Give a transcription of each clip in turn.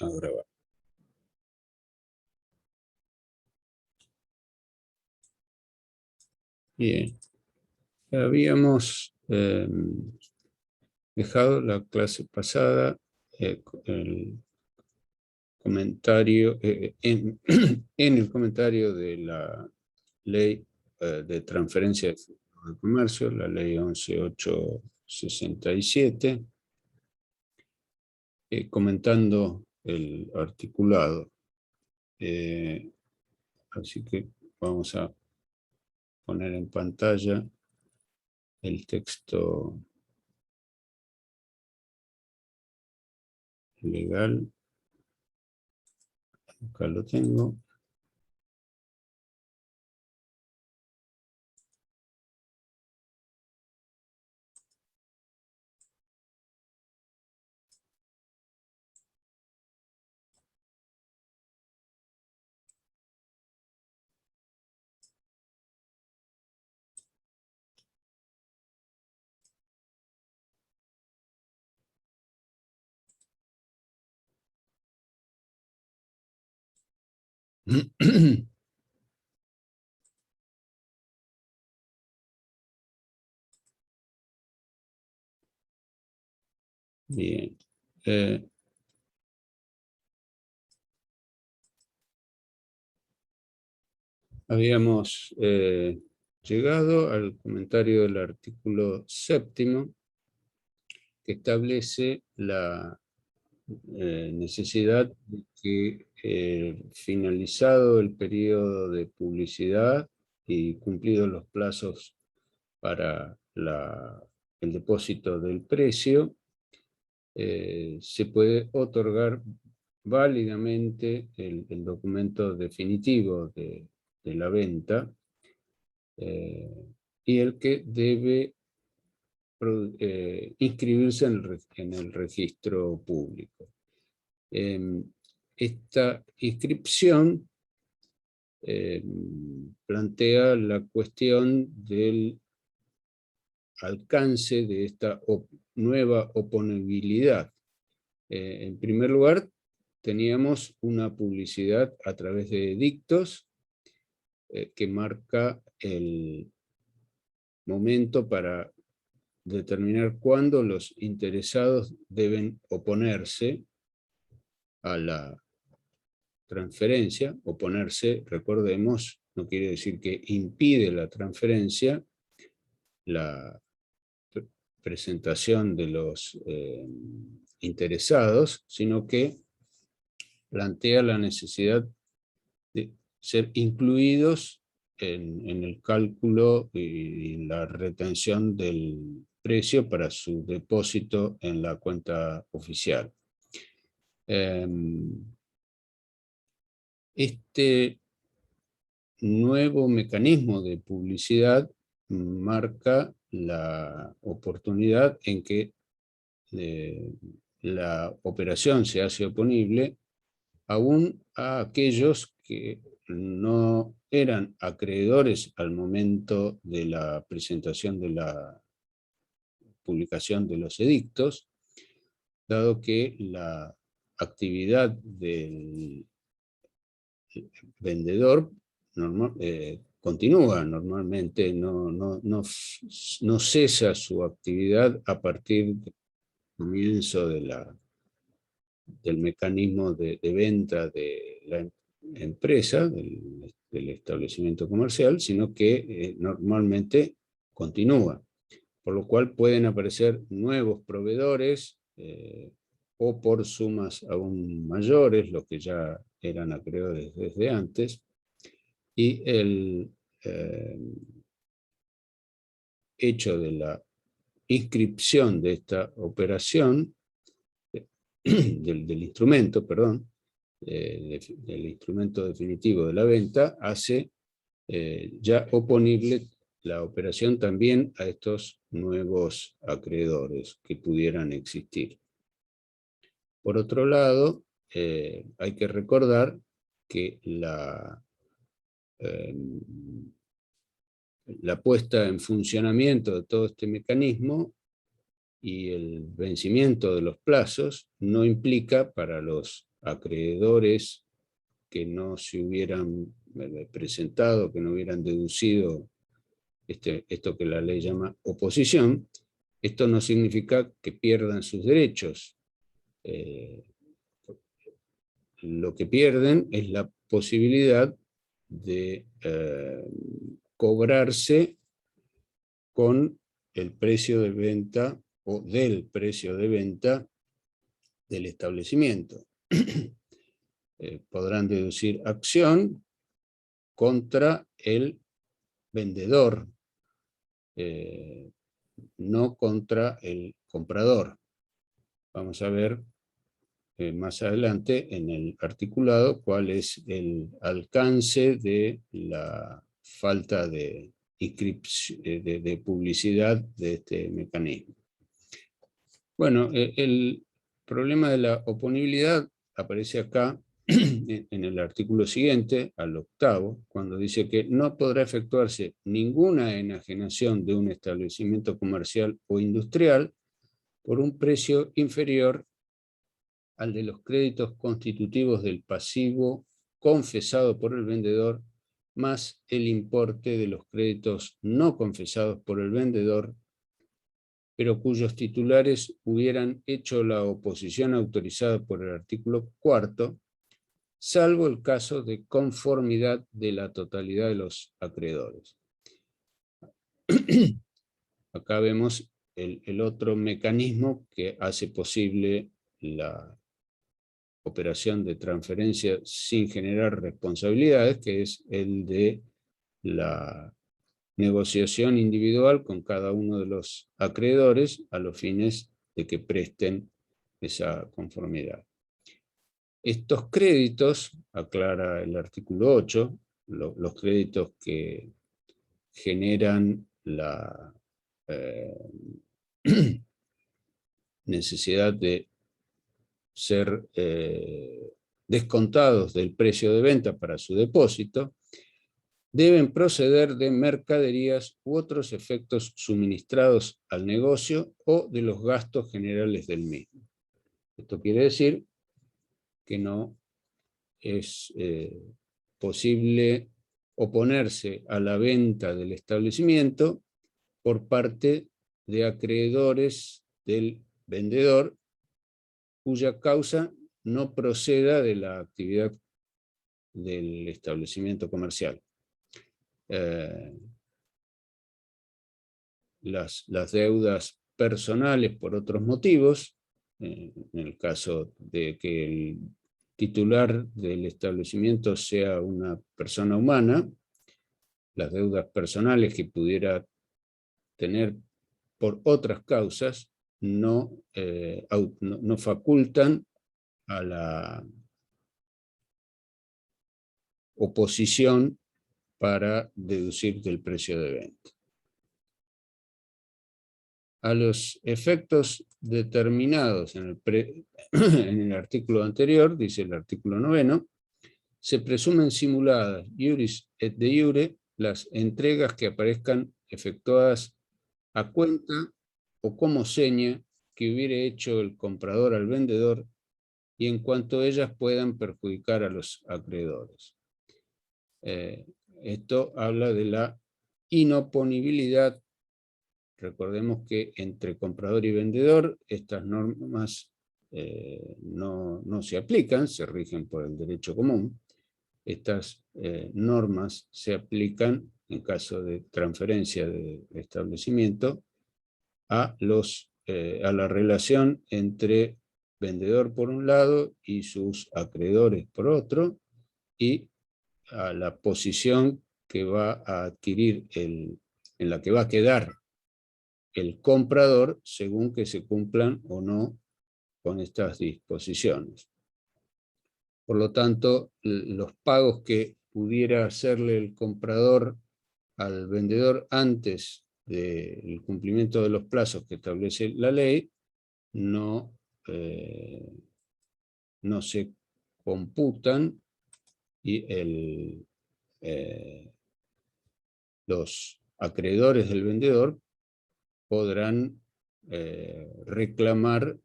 a grabar. Bien, habíamos dejado la clase pasada el comentario en el comentario de la ley de transferencia de comercio, la ley 11.867, comentando el articulado. Así que vamos a poner en pantalla el texto legal. Acá lo tengo. Bien. Habíamos llegado al comentario del artículo 7º, que establece la necesidad de que finalizado el periodo de publicidad y cumplidos los plazos para el depósito del precio, se puede otorgar válidamente el documento definitivo de la venta, y el que debe inscribirse en el registro público. Esta inscripción plantea la cuestión del alcance de esta nueva oponibilidad. En primer lugar, teníamos una publicidad a través de edictos que marca el momento para determinar cuándo los interesados deben oponerse a la transferencia. Oponerse, recordemos, no quiere decir que impide la transferencia, la presentación de los interesados, sino que plantea la necesidad de ser incluidos en el cálculo y la retención del precio para su depósito en la cuenta oficial. Este nuevo mecanismo de publicidad marca la oportunidad en que la operación se hace oponible aún a aquellos que no eran acreedores al momento de la presentación de la publicación de los edictos, dado que la actividad del vendedor continúa normalmente, no cesa su actividad a partir del comienzo del mecanismo de venta de la empresa, del establecimiento comercial, sino que normalmente continúa, por lo cual pueden aparecer nuevos proveedores o por sumas aún mayores, los que ya eran acreedores desde antes, y el hecho de la inscripción de esta operación, del instrumento, perdón, del instrumento definitivo de la venta, hace ya oponible la operación también a estos nuevos acreedores que pudieran existir. Por otro lado, hay que recordar que la puesta en funcionamiento de todo este mecanismo y el vencimiento de los plazos no implica para los acreedores que no se hubieran presentado, que no hubieran deducido esto que la ley llama oposición, esto no significa que pierdan sus derechos. Lo que pierden es la posibilidad de cobrarse con el precio de venta o del precio de venta del establecimiento. Podrán deducir acción contra el vendedor, no contra el comprador. Vamos a ver más adelante en el articulado cuál es el alcance de la falta de publicidad de este mecanismo. Bueno, el problema de la oponibilidad aparece acá en el artículo siguiente, al 8º, cuando dice que no podrá efectuarse ninguna enajenación de un establecimiento comercial o industrial por un precio inferior al de los créditos constitutivos del pasivo confesado por el vendedor, más el importe de los créditos no confesados por el vendedor, pero cuyos titulares hubieran hecho la oposición autorizada por el artículo 4º, salvo el caso de conformidad de la totalidad de los acreedores. Acá vemos el otro mecanismo que hace posible la operación de transferencia sin generar responsabilidades, que es el de la negociación individual con cada uno de los acreedores a los fines de que presten esa conformidad. Estos créditos, aclara el artículo 8, los créditos que generan la necesidad de ser descontados del precio de venta para su depósito, deben proceder de mercaderías u otros efectos suministrados al negocio o de los gastos generales del mismo. Esto quiere decir que no es posible oponerse a la venta del establecimiento por parte de acreedores del vendedor cuya causa no proceda de la actividad del establecimiento comercial. Las deudas personales por otros motivos, en el caso de que el titular del establecimiento sea una persona humana, las deudas personales que pudiera tener por otras causas no facultan a la oposición para deducir del precio de venta. A los efectos determinados en el artículo anterior, dice el artículo 9, se presumen simuladas iuris et de iure las entregas que aparezcan efectuadas a cuenta o como seña que hubiere hecho el comprador al vendedor y en cuanto ellas puedan perjudicar a los acreedores. Esto habla de la inoponibilidad. Recordemos que entre comprador y vendedor estas normas no se aplican, se rigen por el derecho común. Estas normas se aplican en caso de transferencia de establecimiento a la relación entre vendedor por un lado y sus acreedores por otro, y a la posición que va a adquirir en la que va a quedar el comprador según que se cumplan o no con estas disposiciones. Por lo tanto, los pagos que pudiera hacerle el comprador al vendedor antes del cumplimiento de los plazos que establece la ley no se computan y los acreedores del vendedor podrán reclamar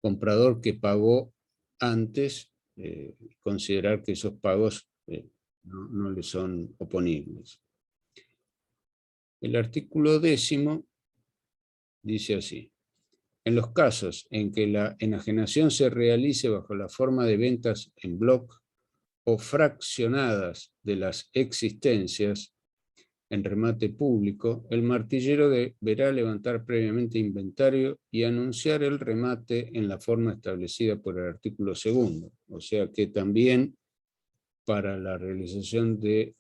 comprador que pagó antes, considerar que esos pagos no le son oponibles. El artículo 10 dice así: en los casos en que la enajenación se realice bajo la forma de ventas en bloc o fraccionadas de las existencias en remate público, el martillero deberá levantar previamente inventario y anunciar el remate en la forma establecida por el artículo 2. O sea que también para la realización de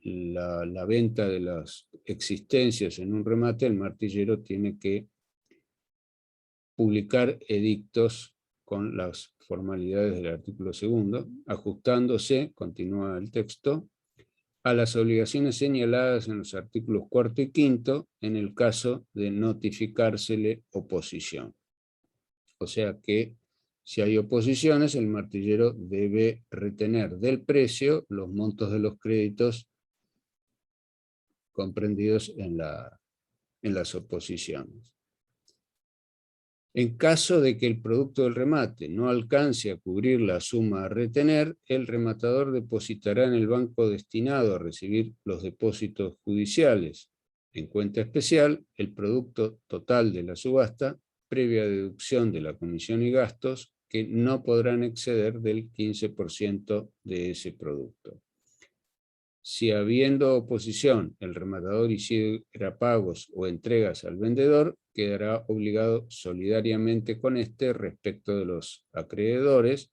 la venta de las existencias en un remate, el martillero tiene que publicar edictos con las formalidades del artículo 2, ajustándose, continúa el texto, a las obligaciones señaladas en los artículos 4 y 5 en el caso de notificársele oposición. O sea que si hay oposiciones, el martillero debe retener del precio los montos de los créditos comprendidos en las oposiciones. En caso de que el producto del remate no alcance a cubrir la suma a retener, el rematador depositará en el banco destinado a recibir los depósitos judiciales en cuenta especial el producto total de la subasta, previa deducción de la comisión y gastos, que no podrán exceder del 15% de ese producto. Si habiendo oposición, el rematador hiciera pagos o entregas al vendedor, quedará obligado solidariamente con éste respecto de los acreedores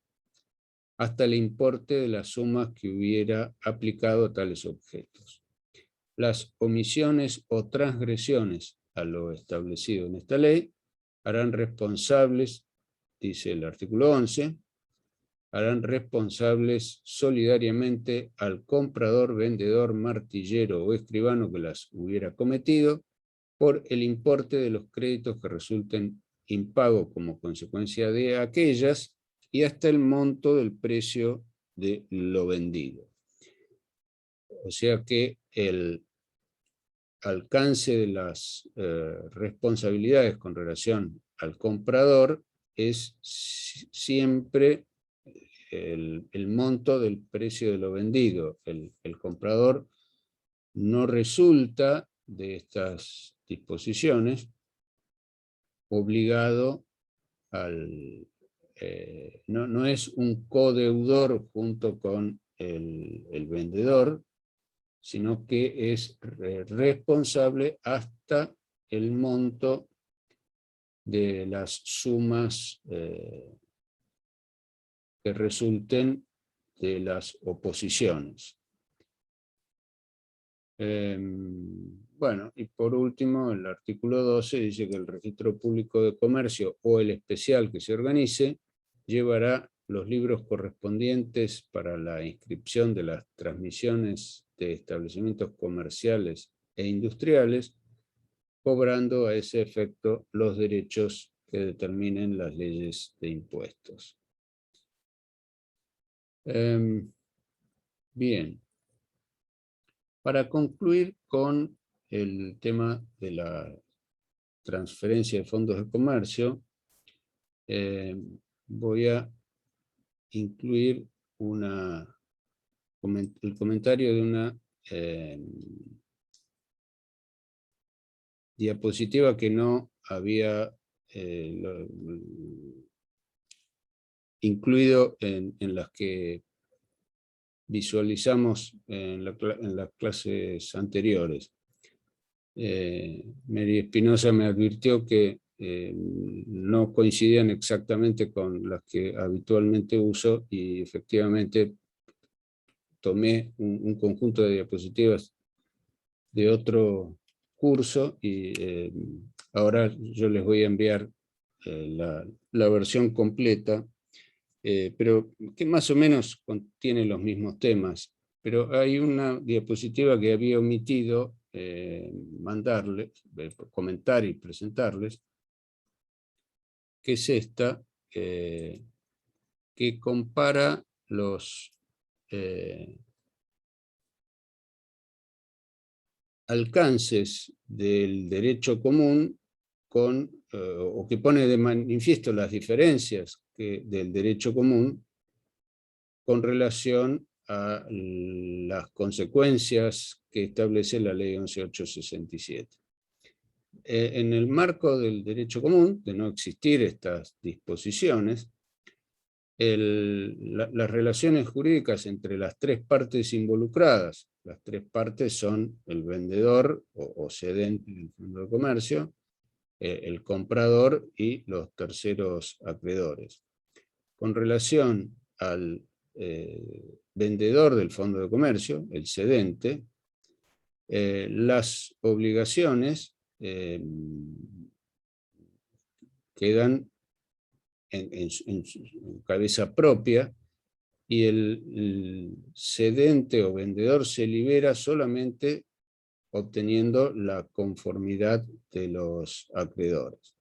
hasta el importe de las sumas que hubiera aplicado a tales objetos. Las omisiones o transgresiones a lo establecido en esta ley harán responsables, dice el artículo 11, harán responsables solidariamente al comprador, vendedor, martillero o escribano que las hubiera cometido por el importe de los créditos que resulten impago como consecuencia de aquellas y hasta el monto del precio de lo vendido. O sea que el alcance de las responsabilidades con relación al comprador es siempre el monto del precio de lo vendido. El comprador no resulta de estas disposiciones obligado no es un codeudor junto con el vendedor, sino que es responsable hasta el monto de las sumas que resulten de las oposiciones. Bueno, y por último, el artículo 12 dice que el registro público de comercio o el especial que se organice llevará los libros correspondientes para la inscripción de las transmisiones de establecimientos comerciales e industriales, cobrando a ese efecto los derechos que determinen las leyes de impuestos. Bien. Para concluir con el tema de la transferencia de fondos de comercio, voy a incluir el comentario de una diapositiva que no había incluido en las que visualizamos en las clases anteriores. Mary Espinosa me advirtió que no coincidían exactamente con las que habitualmente uso y efectivamente tomé un conjunto de diapositivas de otro curso y ahora yo les voy a enviar la versión completa, pero que más o menos contiene los mismos temas. Pero hay una diapositiva que había omitido mandarles, comentar y presentarles, que es esta, que compara los alcances del derecho común con o que pone de manifiesto las diferencias del derecho común con relación a las consecuencias que establece la ley 11.867. En el marco del derecho común, de no existir estas disposiciones, las relaciones jurídicas entre las tres partes involucradas, las tres partes son el vendedor o cedente del fondo de comercio, el comprador y los terceros acreedores. Con relación al vendedor del fondo de comercio, el cedente, las obligaciones quedan en su cabeza propia y el cedente o vendedor se libera solamente obteniendo la conformidad de los acreedores.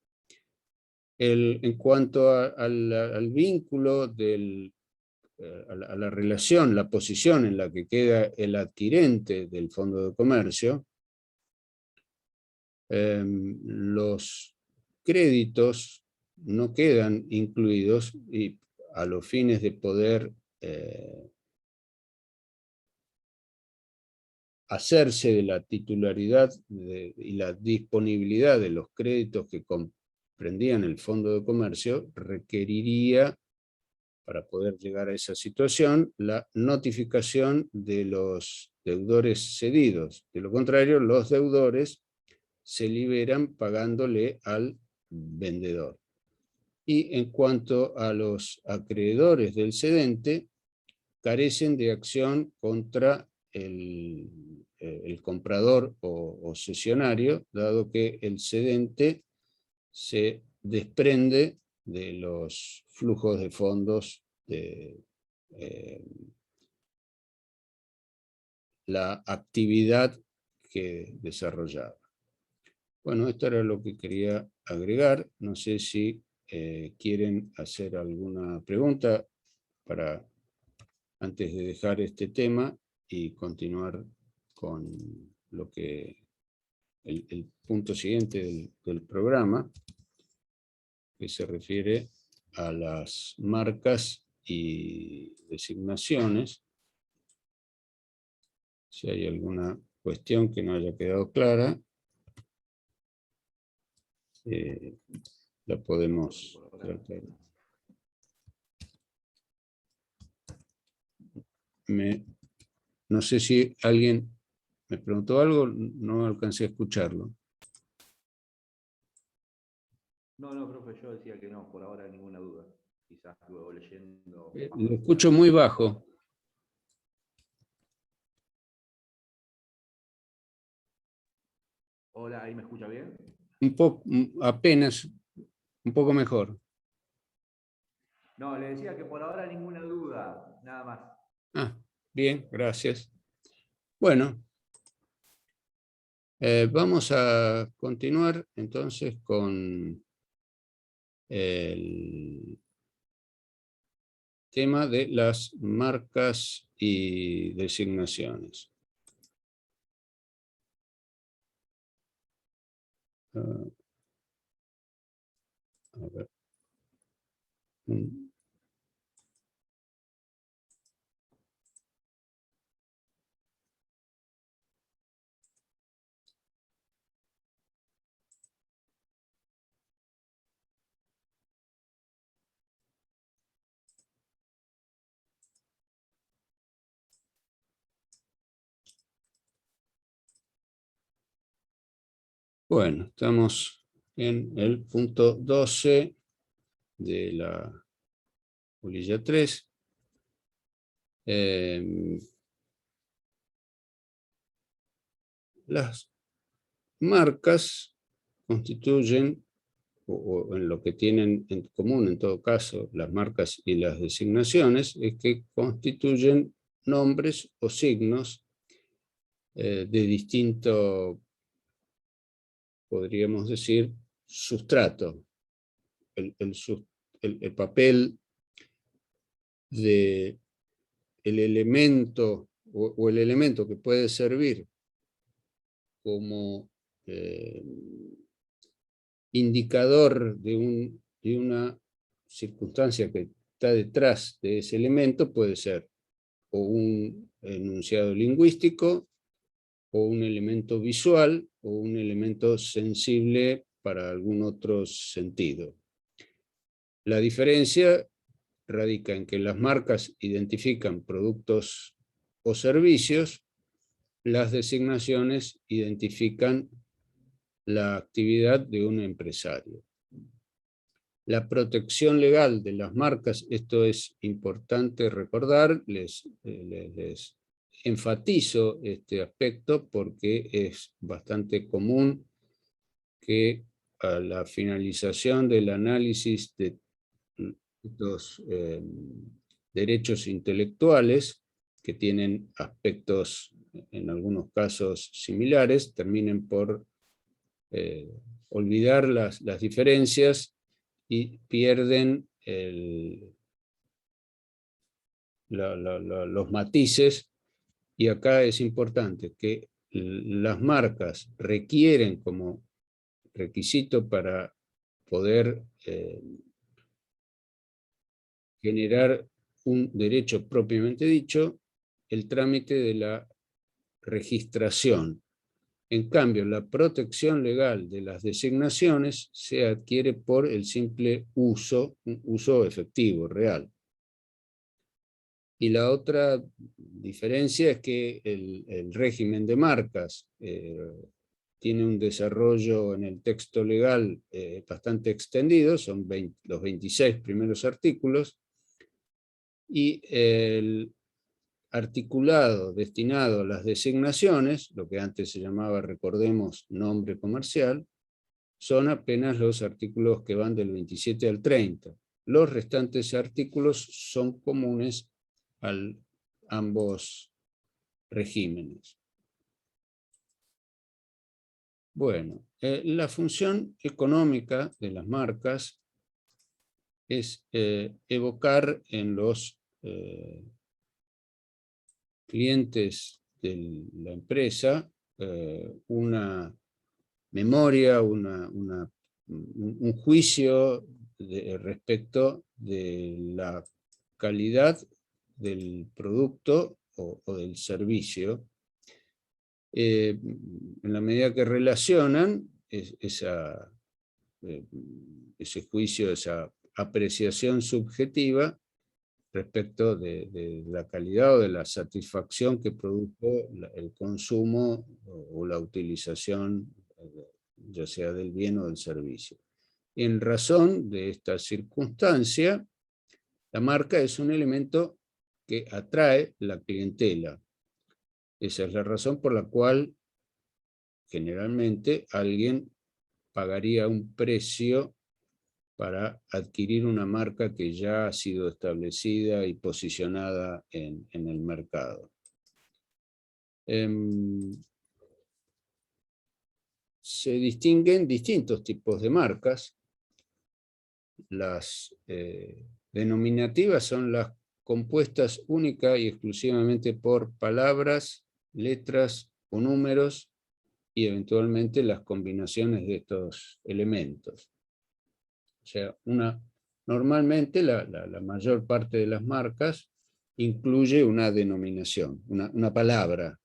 En cuanto al vínculo, a la relación, la posición en la que queda el adquirente del fondo de comercio, los créditos no quedan incluidos y a los fines de poder hacerse de la titularidad y la disponibilidad de los créditos que comprendían el fondo de comercio, requeriría, para poder llegar a esa situación, la notificación de los deudores cedidos. De lo contrario, los deudores se liberan pagándole al vendedor. Y en cuanto a los acreedores del cedente, carecen de acción contra el comprador o cesionario, dado que el cedente se desprende de los flujos de fondos de la actividad que desarrollaba. Bueno, esto era lo que quería agregar. No sé si quieren hacer alguna pregunta antes de dejar este tema y continuar con el punto siguiente del programa, que se refiere a las marcas y designaciones. Si hay alguna cuestión que no haya quedado clara, la podemos tratar. No sé si alguien me preguntó algo, no alcancé a escucharlo. No, profe, yo decía que no, por ahora ninguna duda. Quizás luego leyendo... Lo escucho muy bajo. Hola, ¿ahí me escucha bien? Un poco, apenas, un poco mejor. No, le decía que por ahora ninguna duda, nada más. Ah, bien, gracias. Bueno, vamos a continuar entonces con el tema de las marcas y designaciones. A ver. Bueno, estamos en el punto 12 de la polilla 3. Las marcas constituyen, o en lo que tienen en común en todo caso las marcas y las designaciones, es que constituyen nombres o signos de distinto, podríamos decir, sustrato. El papel de el elemento o el elemento que puede servir como indicador de una circunstancia que está detrás de ese elemento puede ser o un enunciado lingüístico, o un elemento visual, o un elemento sensible para algún otro sentido. La diferencia radica en que las marcas identifican productos o servicios, las designaciones identifican la actividad de un empresario. La protección legal de las marcas, esto es importante recordar, les enfatizo este aspecto porque es bastante común que a la finalización del análisis de estos derechos intelectuales, que tienen aspectos en algunos casos similares, terminen por olvidar las diferencias y pierden los matices. Y acá es importante que las marcas requieren como requisito para poder generar un derecho propiamente dicho, el trámite de la registración. En cambio, la protección legal de las designaciones se adquiere por el simple uso, un uso efectivo, real. Y la otra diferencia es que el régimen de marcas tiene un desarrollo en el texto legal bastante extendido, son los 26 primeros artículos, y el articulado destinado a las designaciones, lo que antes se llamaba, recordemos, nombre comercial, son apenas los artículos que van del 27 al 30. Los restantes artículos son comunes a ambos regímenes. Bueno, la función económica de las marcas es evocar en los clientes de la empresa una memoria, un juicio respecto de la calidad del producto o del servicio, en la medida que relacionan ese juicio, esa apreciación subjetiva respecto de la calidad o de la satisfacción que produjo el consumo o la utilización, ya sea del bien o del servicio. En razón de esta circunstancia, la marca es un elemento que atrae la clientela. Esa es la razón por la cual generalmente alguien pagaría un precio para adquirir una marca que ya ha sido establecida y posicionada en el mercado. Se distinguen distintos tipos de marcas. Las denominativas son las compuestas única y exclusivamente por palabras, letras o números, y eventualmente las combinaciones de estos elementos. O sea, normalmente la mayor parte de las marcas incluye una denominación, una palabra.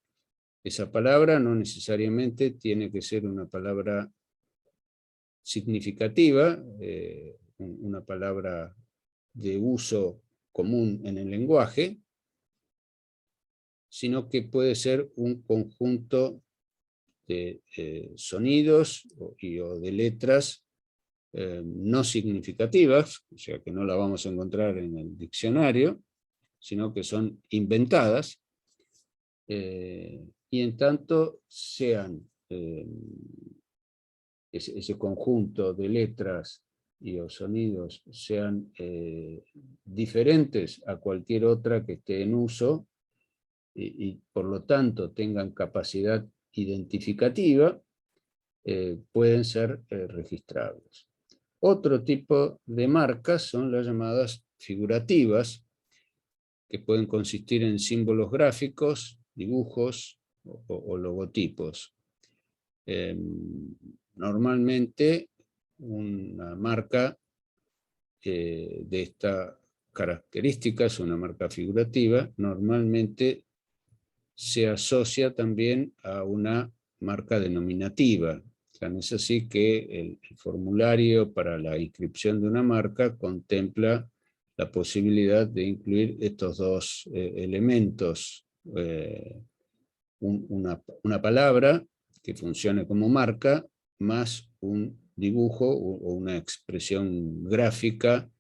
Esa palabra no necesariamente tiene que ser una palabra significativa, una palabra de uso común en el lenguaje, sino que puede ser un conjunto de sonidos o de letras no significativas, o sea que no la vamos a encontrar en el diccionario, sino que son inventadas, y en tanto sean ese conjunto de letras y o sonidos sean diferentes a cualquier otra que esté en uso, y por lo tanto tengan capacidad identificativa, pueden ser registrables. Otro tipo de marcas son las llamadas figurativas, que pueden consistir en símbolos gráficos, dibujos o logotipos. Normalmente una marca de esta característica, es una marca figurativa, normalmente se asocia también a una marca denominativa. Tan es así que el formulario para la inscripción de una marca contempla la posibilidad de incluir estos dos elementos, una palabra que funcione como marca, más un dibujo o una expresión gráfica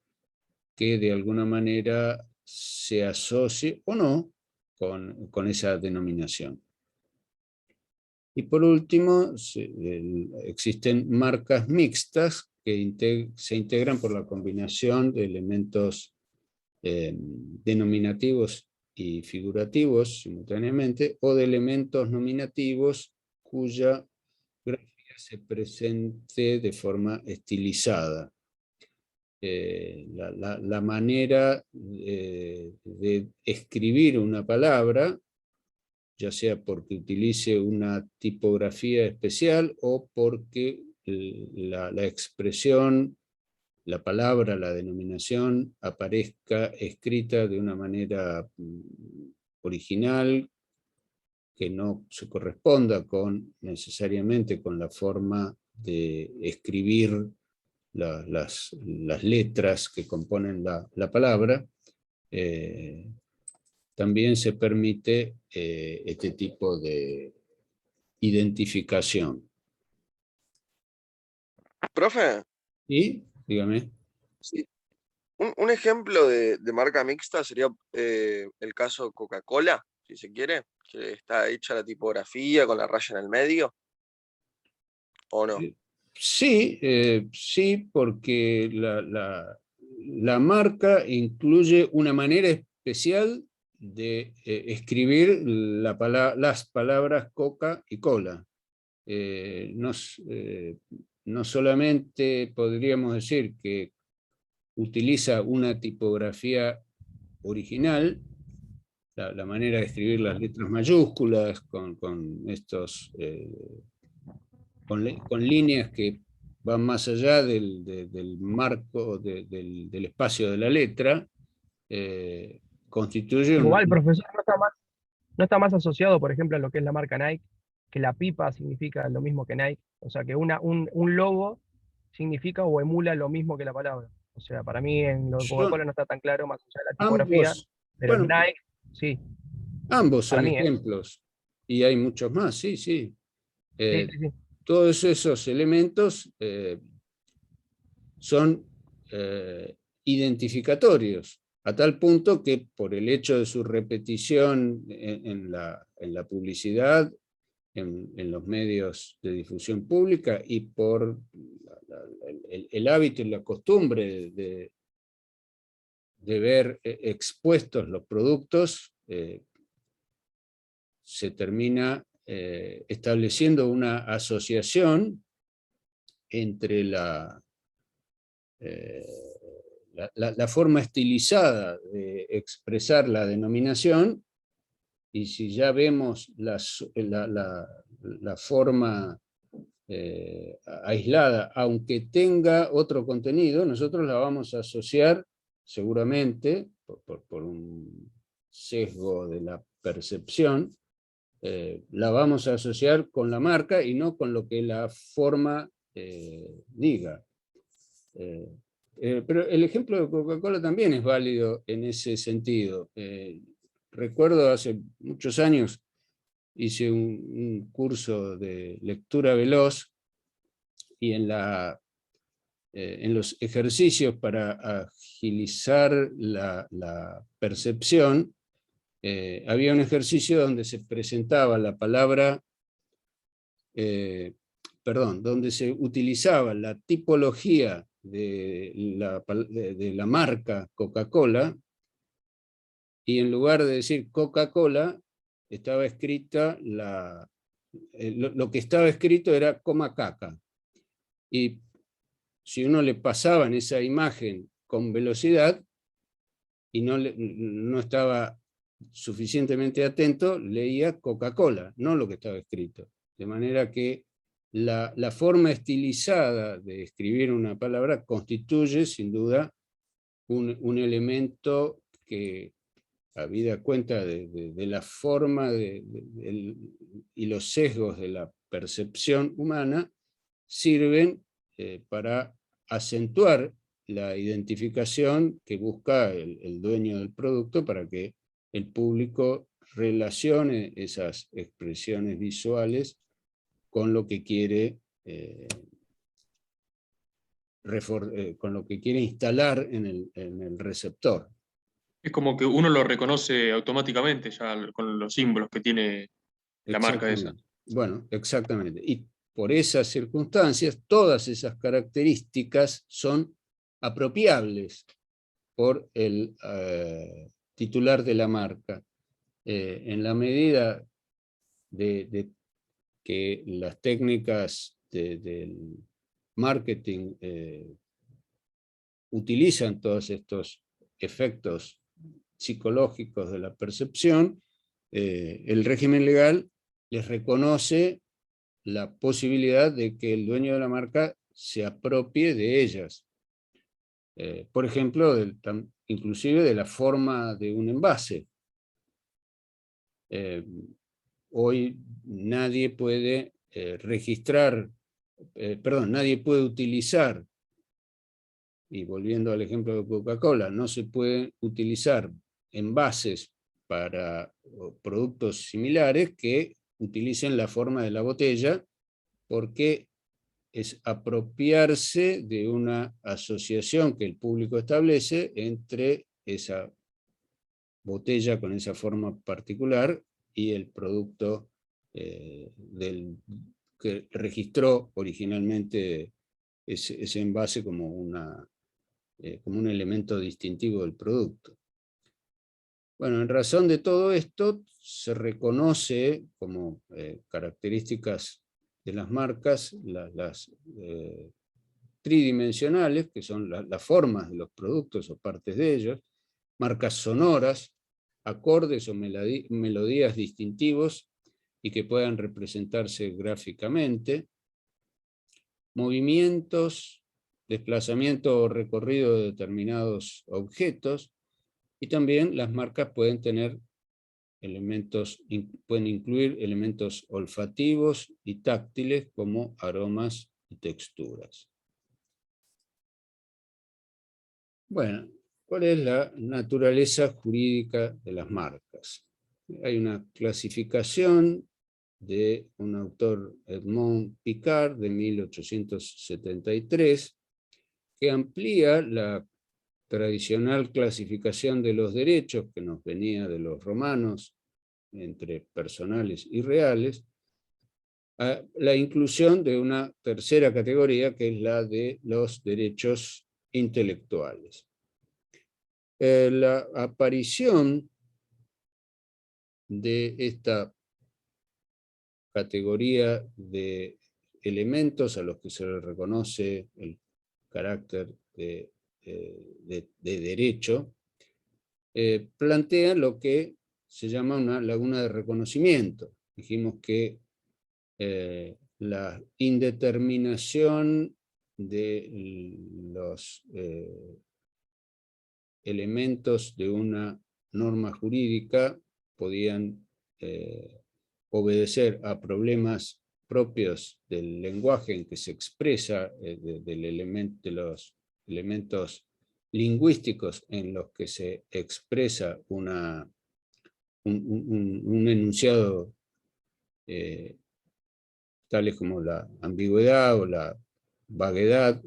que de alguna manera se asocie o no con esa denominación. Y por último, existen marcas mixtas que se integran por la combinación de elementos denominativos y figurativos simultáneamente, o de elementos nominativos cuya gráfica se presente de forma estilizada. La manera de escribir una palabra, ya sea porque utilice una tipografía especial o porque la expresión, la palabra, la denominación aparezca escrita de una manera original, que no se corresponda necesariamente con la forma de escribir las letras que componen la palabra, también se permite este tipo de identificación. Profe, Y, dígame. sí, un ejemplo de marca mixta sería el caso Coca-Cola, si se quiere, que está hecha la tipografía con la raya en el medio, ¿o no? Sí, sí, porque la marca incluye una manera especial de escribir las palabras coca y cola. No solamente podríamos decir que utiliza una tipografía original, la manera de escribir las letras mayúsculas con estos... con líneas que van más allá del marco, del espacio de la letra, constituye Igual, profesor, no está más asociado, por ejemplo, a lo que es la marca Nike, que la pipa significa lo mismo que Nike. O sea, que un logo significa o emula lo mismo que la palabra. O sea, para mí en lo de Coca-Cola no está tan claro, más allá de la tipografía, ambos, pero en bueno, Nike, sí, ambos para son mí, ¿eh? ejemplos, y hay muchos más, sí, sí. Sí, sí, sí. Todos esos elementos son identificatorios, a tal punto que por el hecho de su repetición en la publicidad, en los medios de difusión pública, y por el hábito y la costumbre de ver expuestos los productos, se termina estableciendo una asociación entre la forma estilizada de expresar la denominación, y si ya vemos la forma aislada, aunque tenga otro contenido, nosotros la vamos a asociar seguramente, por un sesgo de la percepción, la vamos a asociar con la marca y no con lo que la forma diga. Pero el ejemplo de Coca-Cola también es válido en ese sentido. Recuerdo hace muchos años hice un curso de lectura veloz, y en los ejercicios para agilizar la percepción, había un ejercicio donde se presentaba la palabra, donde se utilizaba la tipología de la marca Coca-Cola, y en lugar de decir Coca-Cola, estaba escrita lo que estaba escrito era coma caca. Y si uno le pasaba en esa imagen con velocidad y no estaba suficientemente atento, leía Coca-Cola, no lo que estaba escrito. De manera que la forma estilizada de escribir una palabra constituye sin duda un elemento que, habida cuenta de la forma y los sesgos de la percepción humana, sirven para acentuar la identificación que busca el dueño del producto para que el público relacione esas expresiones visuales con lo que quiere, con lo que quiere instalar en el receptor. Es como que uno lo reconoce automáticamente ya con los símbolos que tiene la marca esa. Bueno, exactamente. Y por esas circunstancias, todas esas características son apropiables por el titular de la marca. En la medida de que las técnicas del marketing utilizan todos estos efectos psicológicos de la percepción, el régimen legal les reconoce la posibilidad de que el dueño de la marca se apropie de ellas. Por ejemplo, inclusive de la forma de un envase. Hoy nadie puede nadie puede utilizar, y volviendo al ejemplo de Coca-Cola, no se pueden utilizar envases para productos similares que utilicen la forma de la botella, porque es apropiarse de una asociación que el público establece entre esa botella con esa forma particular y el producto que registró originalmente ese envase como un elemento distintivo del producto. Bueno, en razón de todo esto, se reconoce como características de las marcas las tridimensionales, que son las formas de los productos o partes de ellos, marcas sonoras, acordes o melodías distintivos y que puedan representarse gráficamente, movimientos, desplazamiento o recorrido de determinados objetos, y también las marcas pueden tener pueden incluir elementos olfativos y táctiles como aromas y texturas. Bueno, ¿cuál es la naturaleza jurídica de las marcas? Hay una clasificación de un autor, Edmond Picard, de 1873, que amplía la tradicional clasificación de los derechos que nos venía de los romanos, entre personales y reales, a la inclusión de una tercera categoría, que es la de los derechos intelectuales. La aparición de esta categoría de elementos a los que se le reconoce el carácter de derecho, plantea lo que se llama una laguna de reconocimiento. Dijimos que la indeterminación de los elementos de una norma jurídica podían obedecer a problemas propios del lenguaje en que se expresa, de los elementos lingüísticos en los que se expresa un enunciado, tales como la ambigüedad o la vaguedad,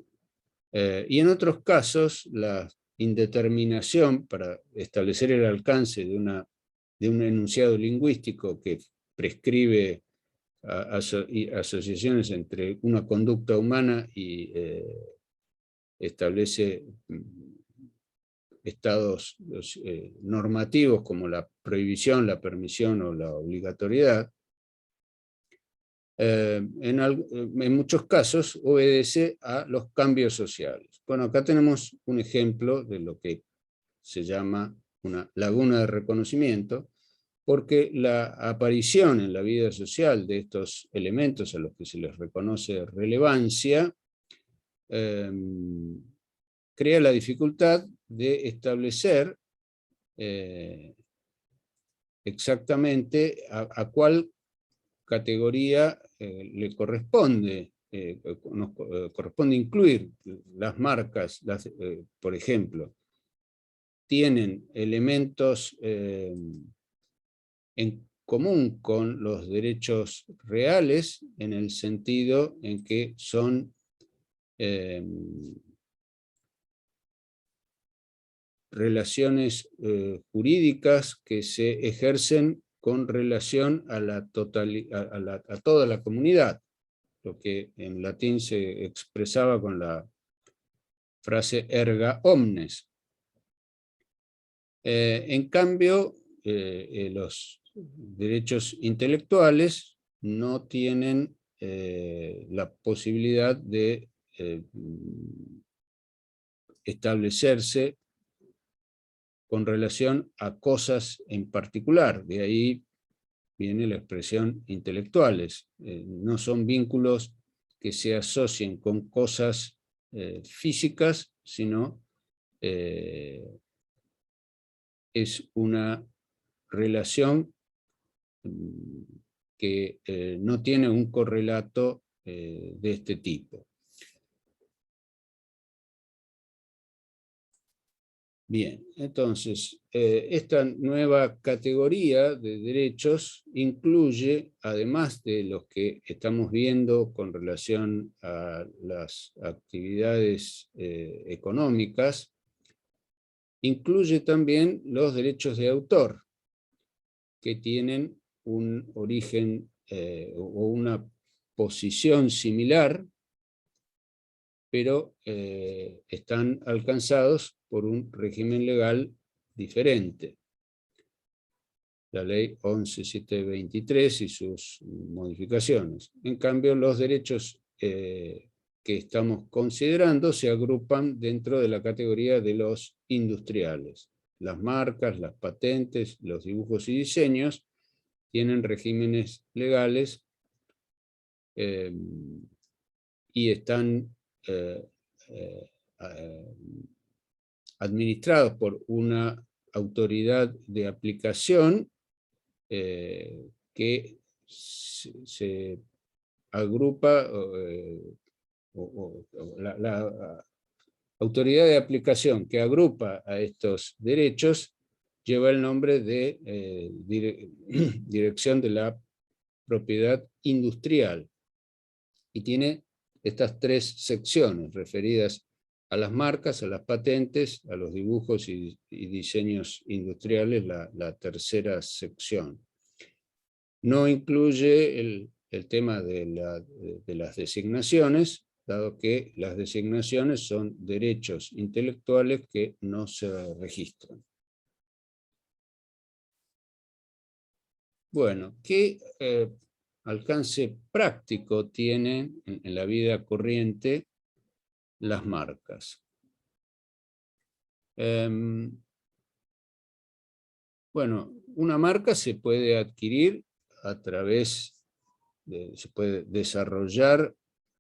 y en otros casos la indeterminación para establecer el alcance de un enunciado lingüístico que prescribe asociaciones entre una conducta humana y establece estados normativos como la prohibición, la permisión o la obligatoriedad. En muchos casos obedece a los cambios sociales. Bueno, acá tenemos un ejemplo de lo que se llama una laguna de reconocimiento, porque la aparición en la vida social de estos elementos a los que se les reconoce relevancia crea la dificultad de establecer exactamente a cuál categoría le corresponde, nos corresponde incluir. Las marcas, por ejemplo, tienen elementos en común con los derechos reales, en el sentido en que son relaciones jurídicas que se ejercen con relación a, a toda la comunidad, lo que en latín se expresaba con la frase erga omnes. En cambio, los derechos intelectuales no tienen la posibilidad de establecerse con relación a cosas en particular. De ahí viene la expresión intelectuales. No son vínculos que se asocien con cosas físicas, sino es una relación que no tiene un correlato de este tipo. Bien, entonces, esta nueva categoría de derechos incluye, además de los que estamos viendo con relación a las actividades económicas, incluye también los derechos de autor, que tienen un origen o una posición similar, pero están alcanzados por un régimen legal diferente. La ley 11.723 y sus modificaciones. En cambio, los derechos que estamos considerando se agrupan dentro de la categoría de los industriales. Las marcas, las patentes, los dibujos y diseños tienen regímenes legales y están administrados por una autoridad de aplicación que se agrupa, la autoridad de aplicación que agrupa a estos derechos lleva el nombre de Dirección de la Propiedad Industrial y tiene estas tres secciones referidas a las marcas, a las patentes, a los dibujos y diseños industriales, la tercera sección. No incluye el tema de las designaciones, dado que las designaciones son derechos intelectuales que no se registran. Bueno, ¿qué alcance práctico tienen en la vida corriente las marcas? Bueno, una marca se puede adquirir a través se puede desarrollar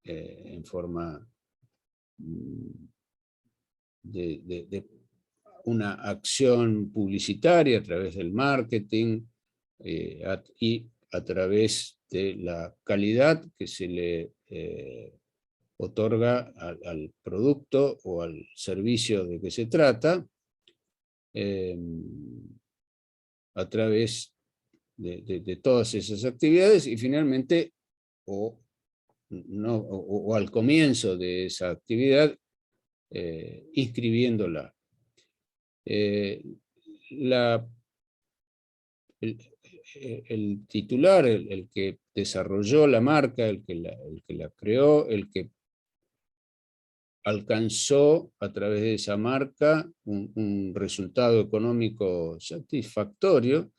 en forma de una acción publicitaria a través del marketing y a través de la calidad que se le otorga al producto o al servicio de que se trata, a través de todas esas actividades y finalmente, o al comienzo de esa actividad, inscribiéndola. El titular, el que desarrolló la marca, el que la creó, el que alcanzó a través de esa marca un resultado económico satisfactorio,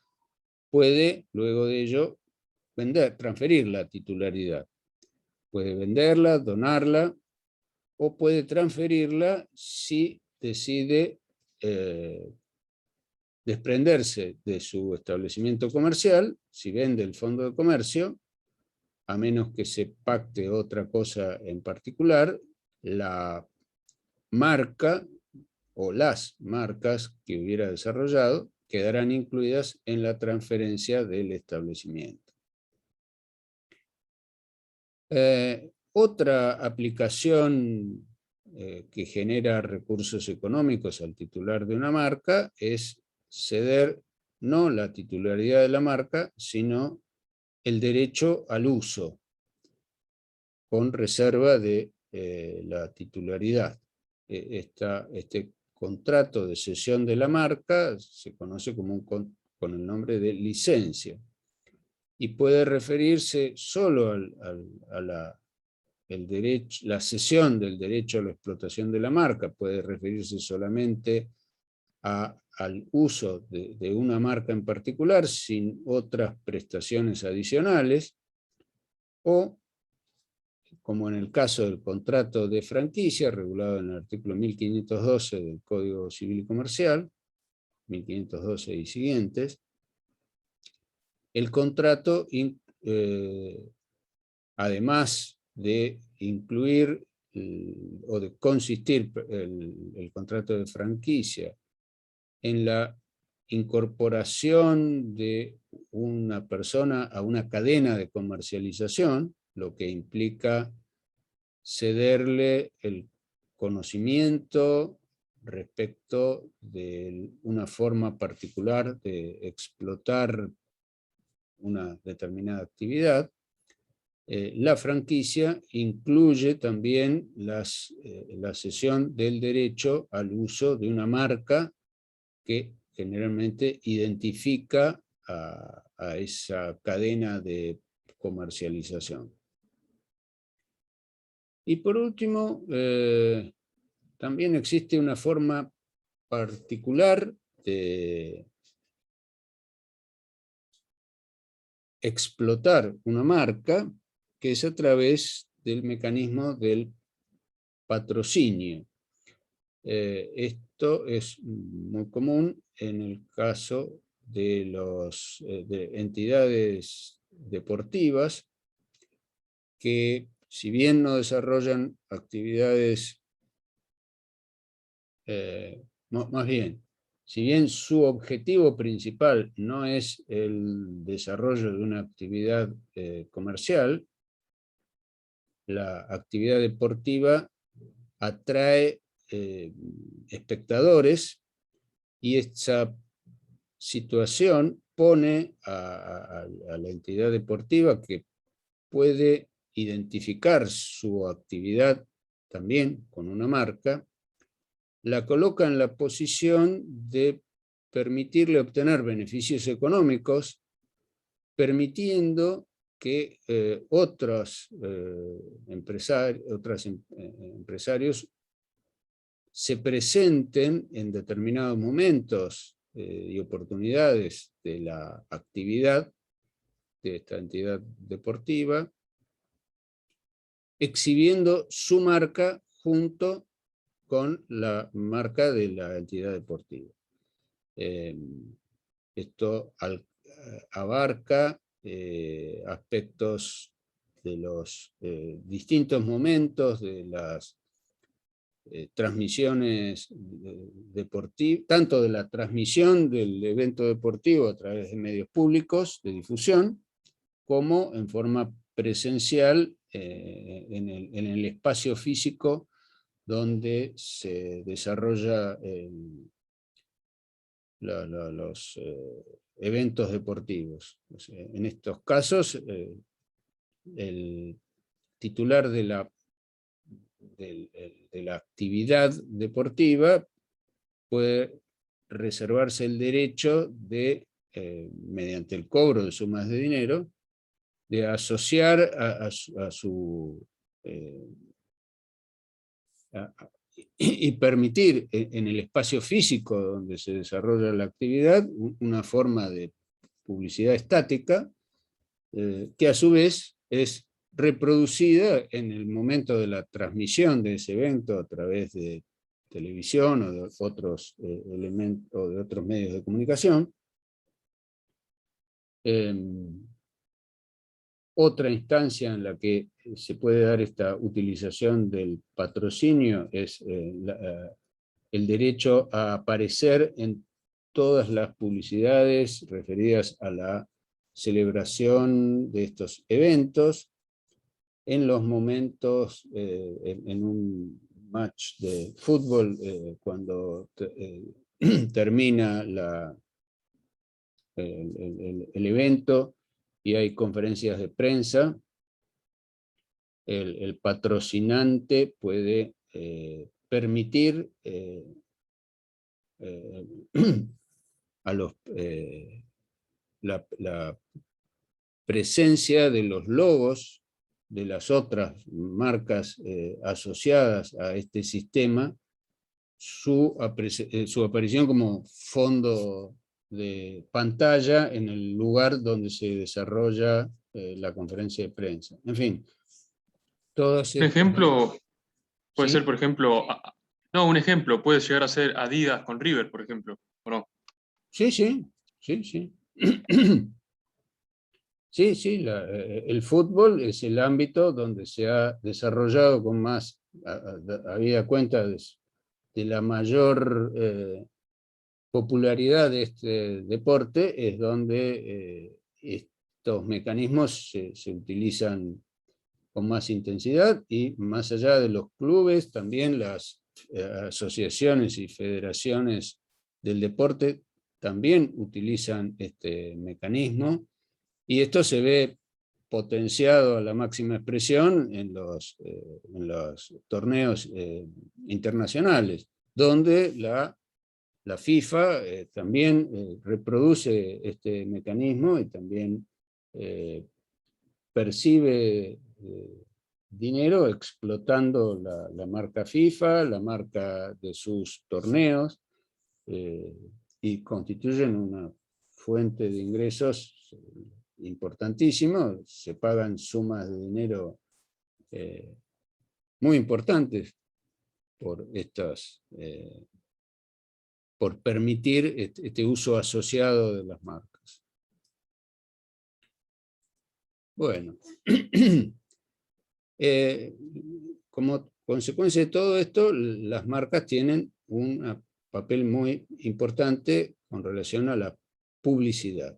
puede luego de ello transferir la titularidad. Puede venderla, donarla, o puede transferirla si decide desprenderse de su establecimiento comercial, si vende el fondo de comercio, a menos que se pacte otra cosa en particular, la marca o las marcas que hubiera desarrollado quedarán incluidas en la transferencia del establecimiento. Otra aplicación que genera recursos económicos al titular de una marca es ceder no la titularidad de la marca, sino el derecho al uso, con reserva de la titularidad. Este contrato de cesión de la marca se conoce como con el nombre de licencia, y puede referirse solo la cesión del derecho a la explotación de la marca, puede referirse solamente al uso de una marca en particular sin otras prestaciones adicionales, o, como en el caso del contrato de franquicia, regulado en el artículo 1512 del Código Civil y Comercial, 1512 y siguientes, el contrato, además de incluir o de consistir el contrato de franquicia en la incorporación de una persona a una cadena de comercialización, lo que implica cederle el conocimiento respecto de una forma particular de explotar una determinada actividad. La franquicia incluye también la cesión del derecho al uso de una marca que generalmente identifica a esa cadena de comercialización. Y por último, también existe una forma particular de explotar una marca, que es a través del mecanismo del patrocinio. Esto es muy común en el caso de de entidades deportivas que, si bien no desarrollan actividades, más bien, si bien su objetivo principal no es el desarrollo de una actividad comercial, la actividad deportiva atrae espectadores, y esta situación pone a la entidad deportiva, que puede identificar su actividad también con una marca, la coloca en la posición de permitirle obtener beneficios económicos, permitiendo que otros empresarios se presenten en determinados momentos y oportunidades de la actividad de esta entidad deportiva, exhibiendo su marca junto con la marca de la entidad deportiva. Esto abarca aspectos de los distintos momentos de las transmisiones deportivas, tanto de la transmisión del evento deportivo a través de medios públicos de difusión, como en forma presencial en el espacio físico donde se desarrolla los eventos deportivos. En estos casos, el titular de la actividad deportiva puede reservarse el derecho de, mediante el cobro de sumas de dinero, de asociar y permitir en el espacio físico donde se desarrolla la actividad una forma de publicidad estática que a su vez es reproducida en el momento de la transmisión de ese evento a través de televisión o de otros elementos o de otros medios de comunicación. Otra instancia en la que se puede dar esta utilización del patrocinio es el derecho a aparecer en todas las publicidades referidas a la celebración de estos eventos, en los momentos, en un match de fútbol, cuando termina el evento y hay conferencias de prensa, el patrocinante puede permitir a la presencia de los logos de las otras marcas asociadas a este sistema, su aparición como fondo de pantalla en el lugar donde se desarrolla la conferencia de prensa. En fin, todos Un ejemplo puede ¿sí? ser, por ejemplo, un ejemplo puede llegar a ser Adidas con River, por ejemplo, ¿o no? Sí. Sí, el fútbol es el ámbito donde se ha desarrollado con más, habida cuenta de la mayor popularidad de este deporte, es donde estos mecanismos se utilizan con más intensidad, y más allá de los clubes, también las asociaciones y federaciones del deporte también utilizan este mecanismo, y esto se ve potenciado a la máxima expresión en los torneos internacionales, donde la FIFA también reproduce este mecanismo y también percibe dinero explotando la marca FIFA, la marca de sus torneos, y constituyen una fuente de ingresos importantísima. Se pagan sumas de dinero muy importantes por por permitir este uso asociado de las marcas. Bueno, como consecuencia de todo esto, las marcas tienen un papel muy importante con relación a la publicidad.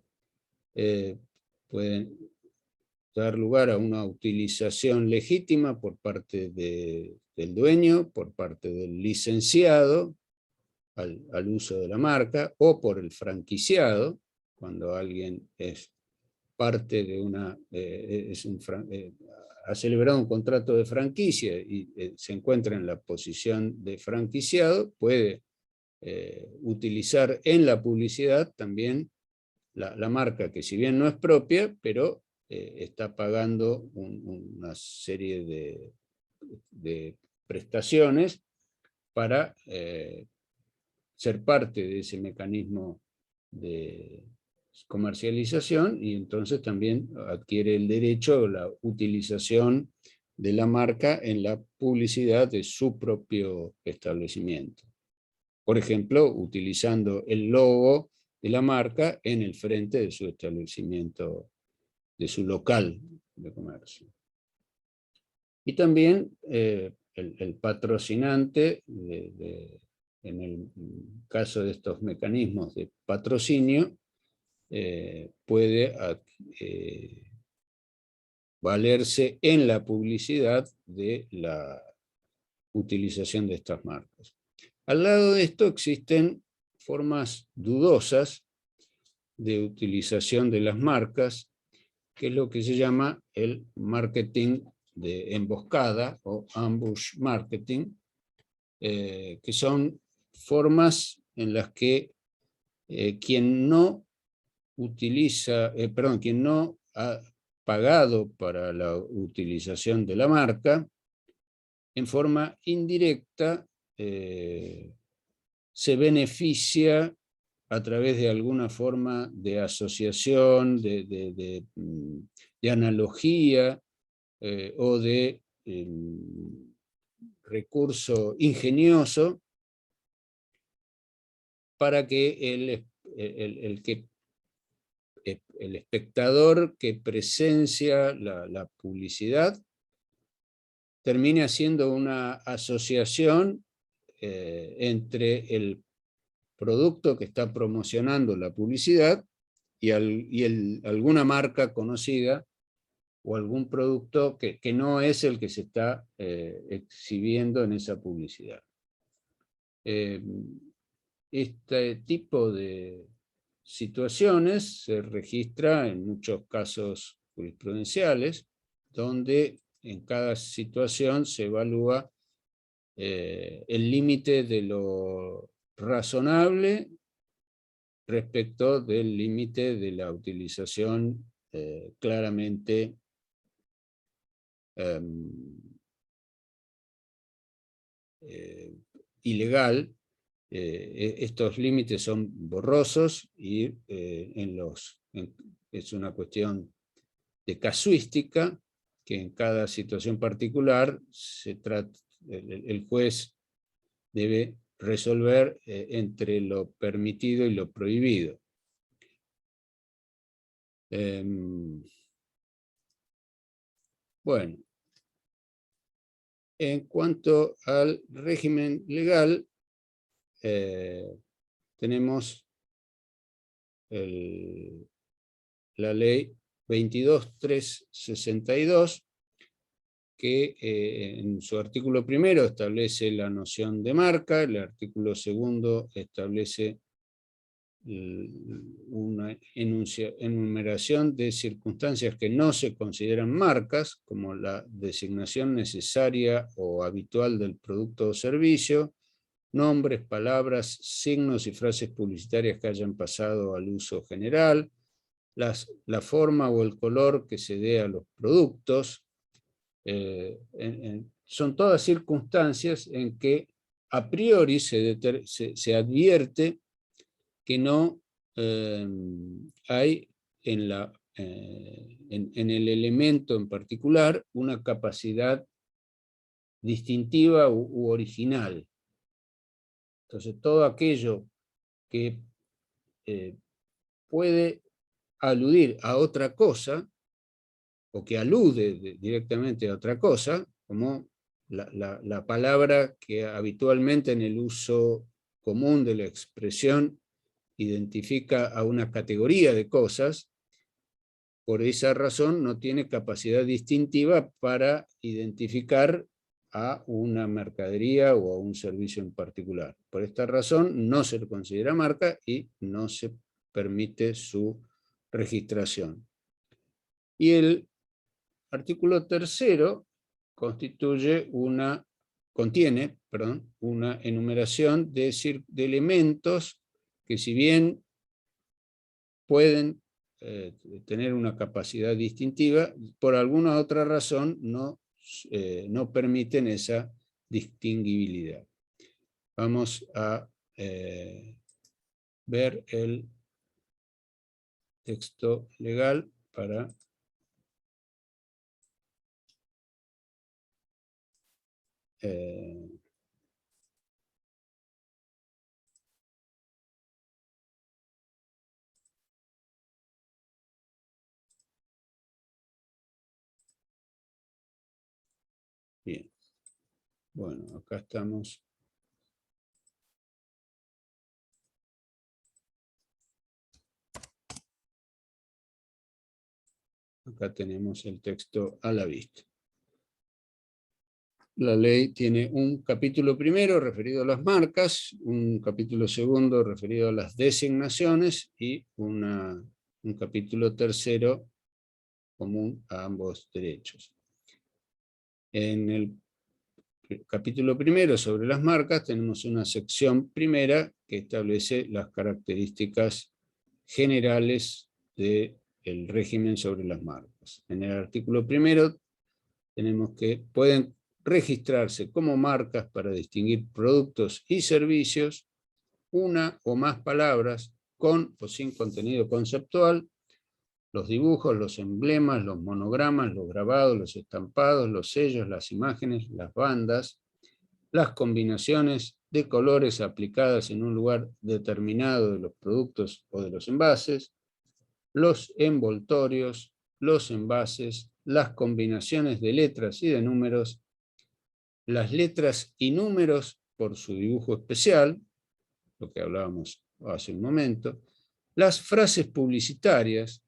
Pueden dar lugar a una utilización legítima por parte del dueño, por parte del licenciado, al uso de la marca, o por el franquiciado, cuando alguien es parte de ha celebrado un contrato de franquicia y se encuentra en la posición de franquiciado, puede utilizar en la publicidad también la marca, que si bien no es propia, pero está pagando una serie de prestaciones para ser parte de ese mecanismo de comercialización, y entonces también adquiere el derecho a la utilización de la marca en la publicidad de su propio establecimiento. Por ejemplo, utilizando el logo de la marca en el frente de su establecimiento, de su local de comercio. Y también el patrocinante, en el caso de estos mecanismos de patrocinio, puede valerse en la publicidad de la utilización de estas marcas. Al lado de esto existen formas dudosas de utilización de las marcas, que es lo que se llama el marketing de emboscada o ambush marketing, que son formas en las que quien no ha pagado para la utilización de la marca, en forma indirecta se beneficia a través de alguna forma de asociación, de analogía o de recurso ingenioso para que el espectador que presencia la publicidad termine haciendo una asociación entre el producto que está promocionando la publicidad y alguna marca conocida o algún producto que no es el que se está exhibiendo en esa publicidad. Este tipo de situaciones se registra en muchos casos jurisprudenciales, donde en cada situación se evalúa el límite de lo razonable respecto del límite de la utilización claramente ilegal. Estos límites son borrosos y es una cuestión de casuística que en cada situación particular el juez debe resolver entre lo permitido y lo prohibido. Bueno, en cuanto al régimen legal, tenemos la ley 22.362, que en su artículo primero establece la noción de marca, el artículo segundo establece una enumeración de circunstancias que no se consideran marcas, como la designación necesaria o habitual del producto o servicio, nombres, palabras, signos y frases publicitarias que hayan pasado al uso general, la forma o el color que se dé a los productos. Son todas circunstancias en que a priori se advierte que no hay en el elemento en particular una capacidad distintiva u original. Entonces todo aquello que puede aludir a otra cosa, o que alude directamente a otra cosa, como la palabra que habitualmente en el uso común de la expresión identifica a una categoría de cosas, por esa razón no tiene capacidad distintiva para identificar a una mercadería o a un servicio en particular. Por esta razón no se le considera marca y no se permite su registración. Y el artículo tercero contiene una enumeración de elementos que, si bien pueden tener una capacidad distintiva, por alguna otra razón no permiten esa distinguibilidad. Vamos a ver el texto legal para bien. Bueno, acá estamos. Acá tenemos el texto a la vista. La ley tiene un capítulo primero referido a las marcas, un capítulo segundo referido a las designaciones y un capítulo tercero común a ambos derechos. En el capítulo primero sobre las marcas tenemos una sección primera que establece las características generales del régimen sobre las marcas. En el artículo primero tenemos que pueden registrarse como marcas para distinguir productos y servicios, una o más palabras con o sin contenido conceptual, los dibujos, los emblemas, los monogramas, los grabados, los estampados, los sellos, las imágenes, las bandas, las combinaciones de colores aplicadas en un lugar determinado de los productos o de los envases, los envoltorios, los envases, las combinaciones de letras y de números, las letras y números por su dibujo especial, lo que hablábamos hace un momento, las frases publicitarias,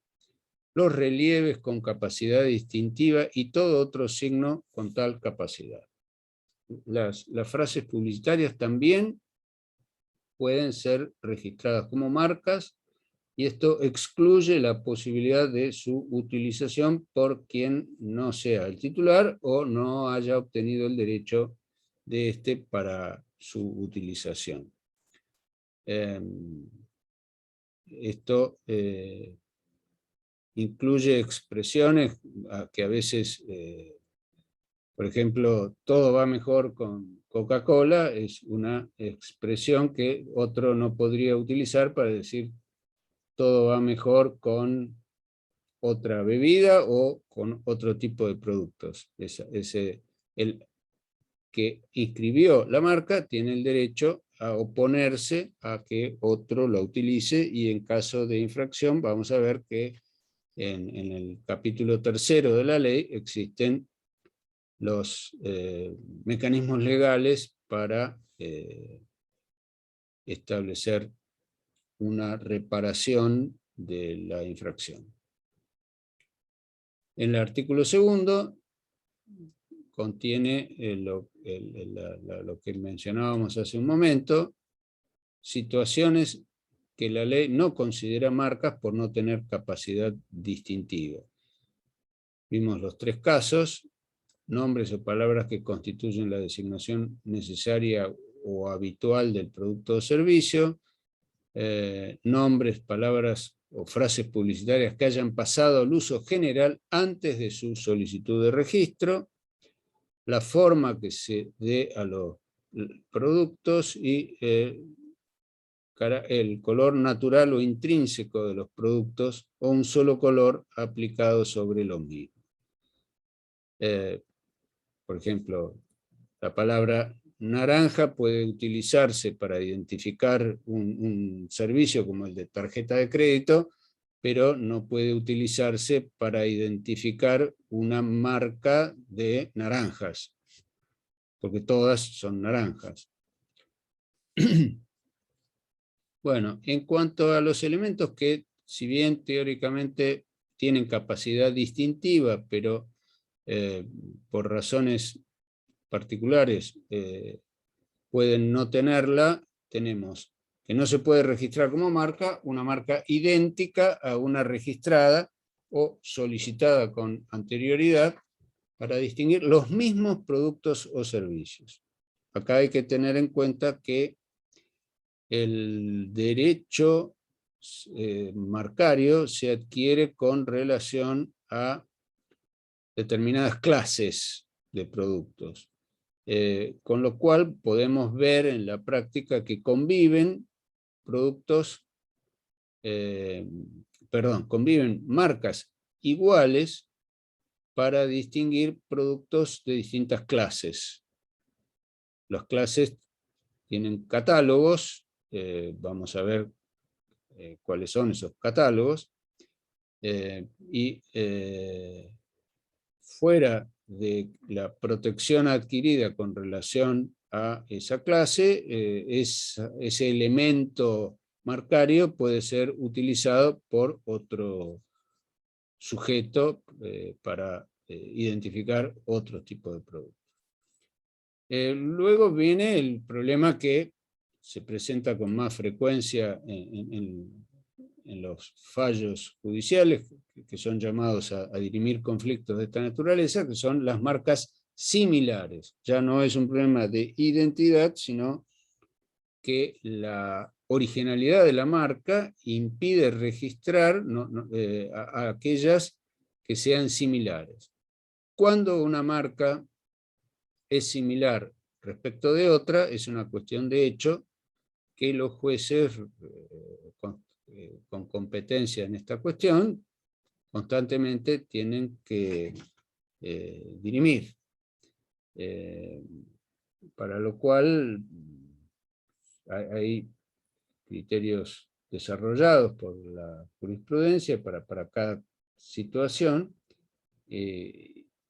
los relieves con capacidad distintiva y todo otro signo con tal capacidad. Las frases publicitarias también pueden ser registradas como marcas, y esto excluye la posibilidad de su utilización por quien no sea el titular o no haya obtenido el derecho de este para su utilización. Esto incluye expresiones que a veces, por ejemplo, todo va mejor con Coca-Cola, es una expresión que otro no podría utilizar para decir todo va mejor con otra bebida o con otro tipo de productos. El que inscribió la marca tiene el derecho a oponerse a que otro la utilice, y en caso de infracción vamos a ver que en el capítulo 3º de la ley existen los mecanismos legales para establecer una reparación de la infracción. En el artículo 2 contiene lo que mencionábamos hace un momento, situaciones que la ley no considera marcas por no tener capacidad distintiva. Vimos los 3 casos: nombres o palabras que constituyen la designación necesaria o habitual del producto o servicio, nombres, palabras o frases publicitarias que hayan pasado al uso general antes de su solicitud de registro, la forma que se dé a los productos y el color natural o intrínseco de los productos o un solo color aplicado sobre los mismos. Por ejemplo, la palabra naranja puede utilizarse para identificar un servicio como el de tarjeta de crédito, pero no puede utilizarse para identificar una marca de naranjas, porque todas son naranjas. Bueno, en cuanto a los elementos que, si bien teóricamente tienen capacidad distintiva, pero por razones particulares pueden no tenerla, tenemos que no se puede registrar como marca una marca idéntica a una registrada o solicitada con anterioridad para distinguir los mismos productos o servicios. Acá hay que tener en cuenta que el derecho marcario se adquiere con relación a determinadas clases de productos. Con lo cual podemos ver en la práctica que conviven conviven marcas iguales para distinguir productos de distintas clases. Las clases tienen catálogos, vamos a ver cuáles son esos catálogos, y fuera de la protección adquirida con relación a esa clase, ese elemento marcario puede ser utilizado por otro sujeto para identificar otro tipo de producto. Luego viene el problema que se presenta con más frecuencia en los fallos judiciales, que son llamados a dirimir conflictos de esta naturaleza, que son las marcas similares. Ya no es un problema de identidad, sino que la originalidad de la marca impide registrar a aquellas que sean similares. Cuando una marca es similar respecto de otra, es una cuestión de hecho que los jueces con competencia en esta cuestión constantemente tienen que dirimir. Para lo cual hay criterios desarrollados por la jurisprudencia para cada situación,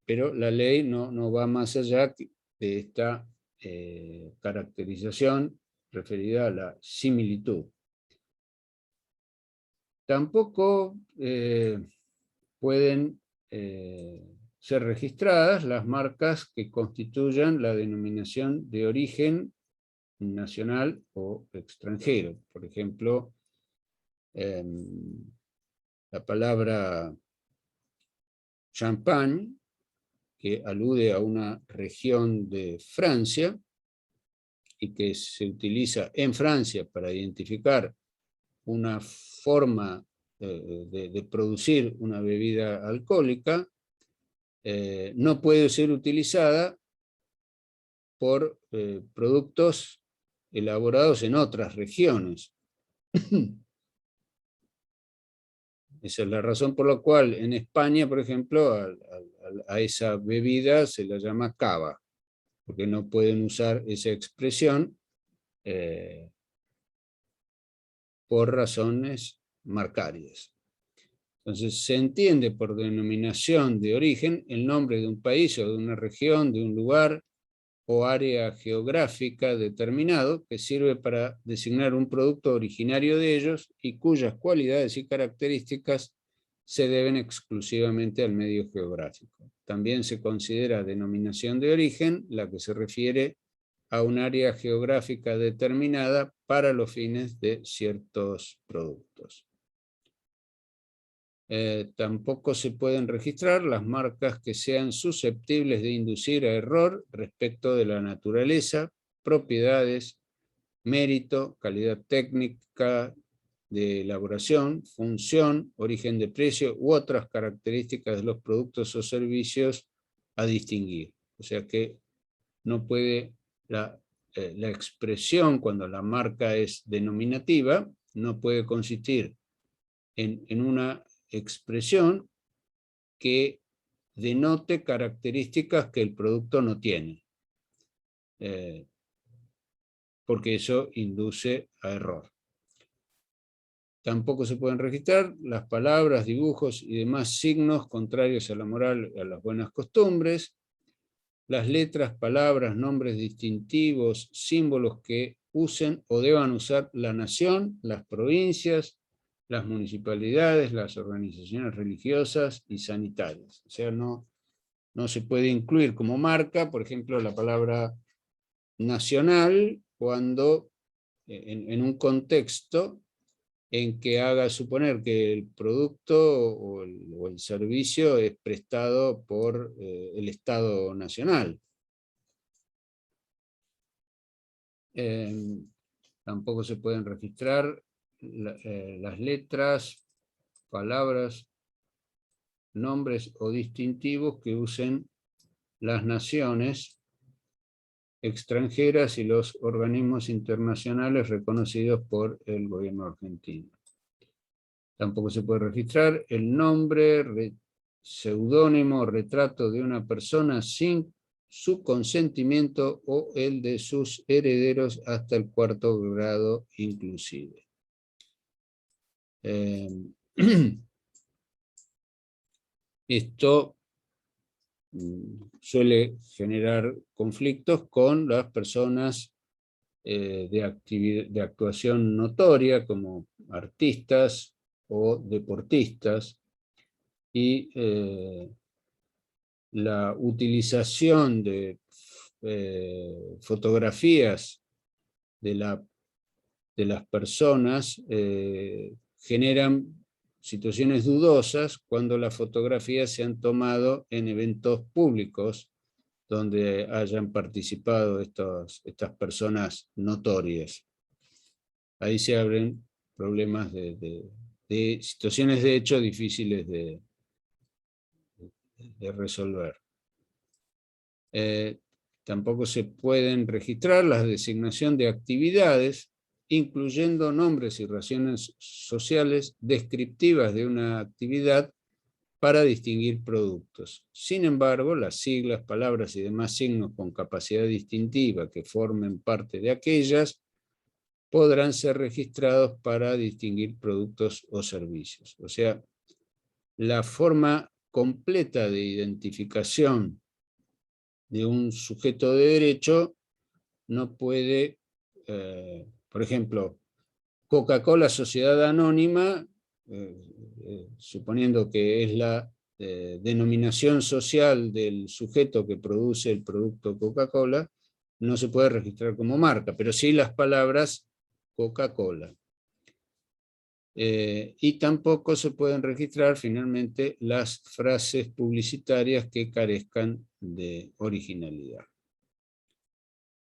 pero la ley no va más allá de esta caracterización referida a la similitud. Tampoco pueden ser registradas las marcas que constituyan la denominación de origen nacional o extranjero. Por ejemplo, la palabra champagne, que alude a una región de Francia y que se utiliza en Francia para identificar una forma de producir una bebida alcohólica, no puede ser utilizada por productos elaborados en otras regiones. Esa es la razón por la cual en España, por ejemplo, a esa bebida se la llama cava, porque no pueden usar esa expresión por razones marcarias. Entonces se entiende por denominación de origen el nombre de un país o de una región, de un lugar o área geográfica determinado que sirve para designar un producto originario de ellos y cuyas cualidades y características se deben exclusivamente al medio geográfico. También se considera denominación de origen la que se refiere a un área geográfica determinada para los fines de ciertos productos. Tampoco se pueden registrar las marcas que sean susceptibles de inducir a error respecto de la naturaleza, propiedades, mérito, calidad técnica de elaboración, función, origen de precio u otras características de los productos o servicios a distinguir. O sea que no puede la expresión, cuando la marca es denominativa, no puede consistir en una expresión que denote características que el producto no tiene, porque eso induce a error. Tampoco se pueden registrar las palabras, dibujos y demás signos contrarios a la moral y a las buenas costumbres, las letras, palabras, nombres distintivos, símbolos que usen o deban usar la nación, las provincias, las municipalidades, las organizaciones religiosas y sanitarias. O sea, no se puede incluir como marca, por ejemplo, la palabra nacional cuando en un contexto en que haga suponer que el producto o el servicio es prestado por el Estado nacional. Tampoco se pueden registrar las letras, palabras, nombres o distintivos que usen las naciones extranjeras y los organismos internacionales reconocidos por el gobierno argentino. Tampoco se puede registrar el nombre, seudónimo o retrato de una persona sin su consentimiento o el de sus herederos hasta el 4º grado inclusive. Esto suele generar conflictos con las personas de actuación notoria, como artistas o deportistas, y la utilización de fotografías de las personas generan situaciones dudosas cuando las fotografías se han tomado en eventos públicos donde hayan participado estas personas notorias. Ahí se abren problemas de situaciones de hecho difíciles de resolver. Tampoco se pueden registrar la designación de actividades, incluyendo nombres y razones sociales descriptivas de una actividad para distinguir productos. Sin embargo, las siglas, palabras y demás signos con capacidad distintiva que formen parte de aquellas podrán ser registrados para distinguir productos o servicios. O sea, la forma completa de identificación de un sujeto de derecho no puede, por ejemplo, Coca-Cola Sociedad Anónima, suponiendo que es la denominación social del sujeto que produce el producto Coca-Cola, no se puede registrar como marca, pero sí las palabras Coca-Cola. Y tampoco se pueden registrar finalmente las frases publicitarias que carezcan de originalidad.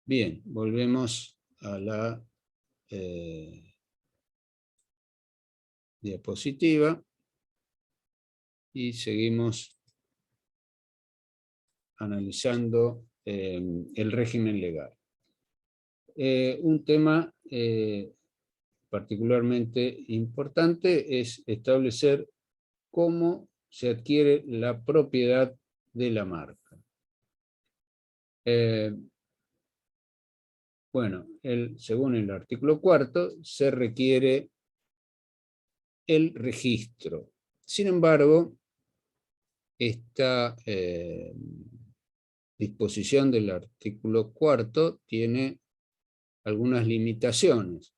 Bien, volvemos a la diapositiva y seguimos analizando el régimen legal. Un tema particularmente importante es establecer cómo se adquiere la propiedad de la marca. Bueno, según el artículo 4, se requiere el registro. Sin embargo, esta disposición del artículo 4 tiene algunas limitaciones.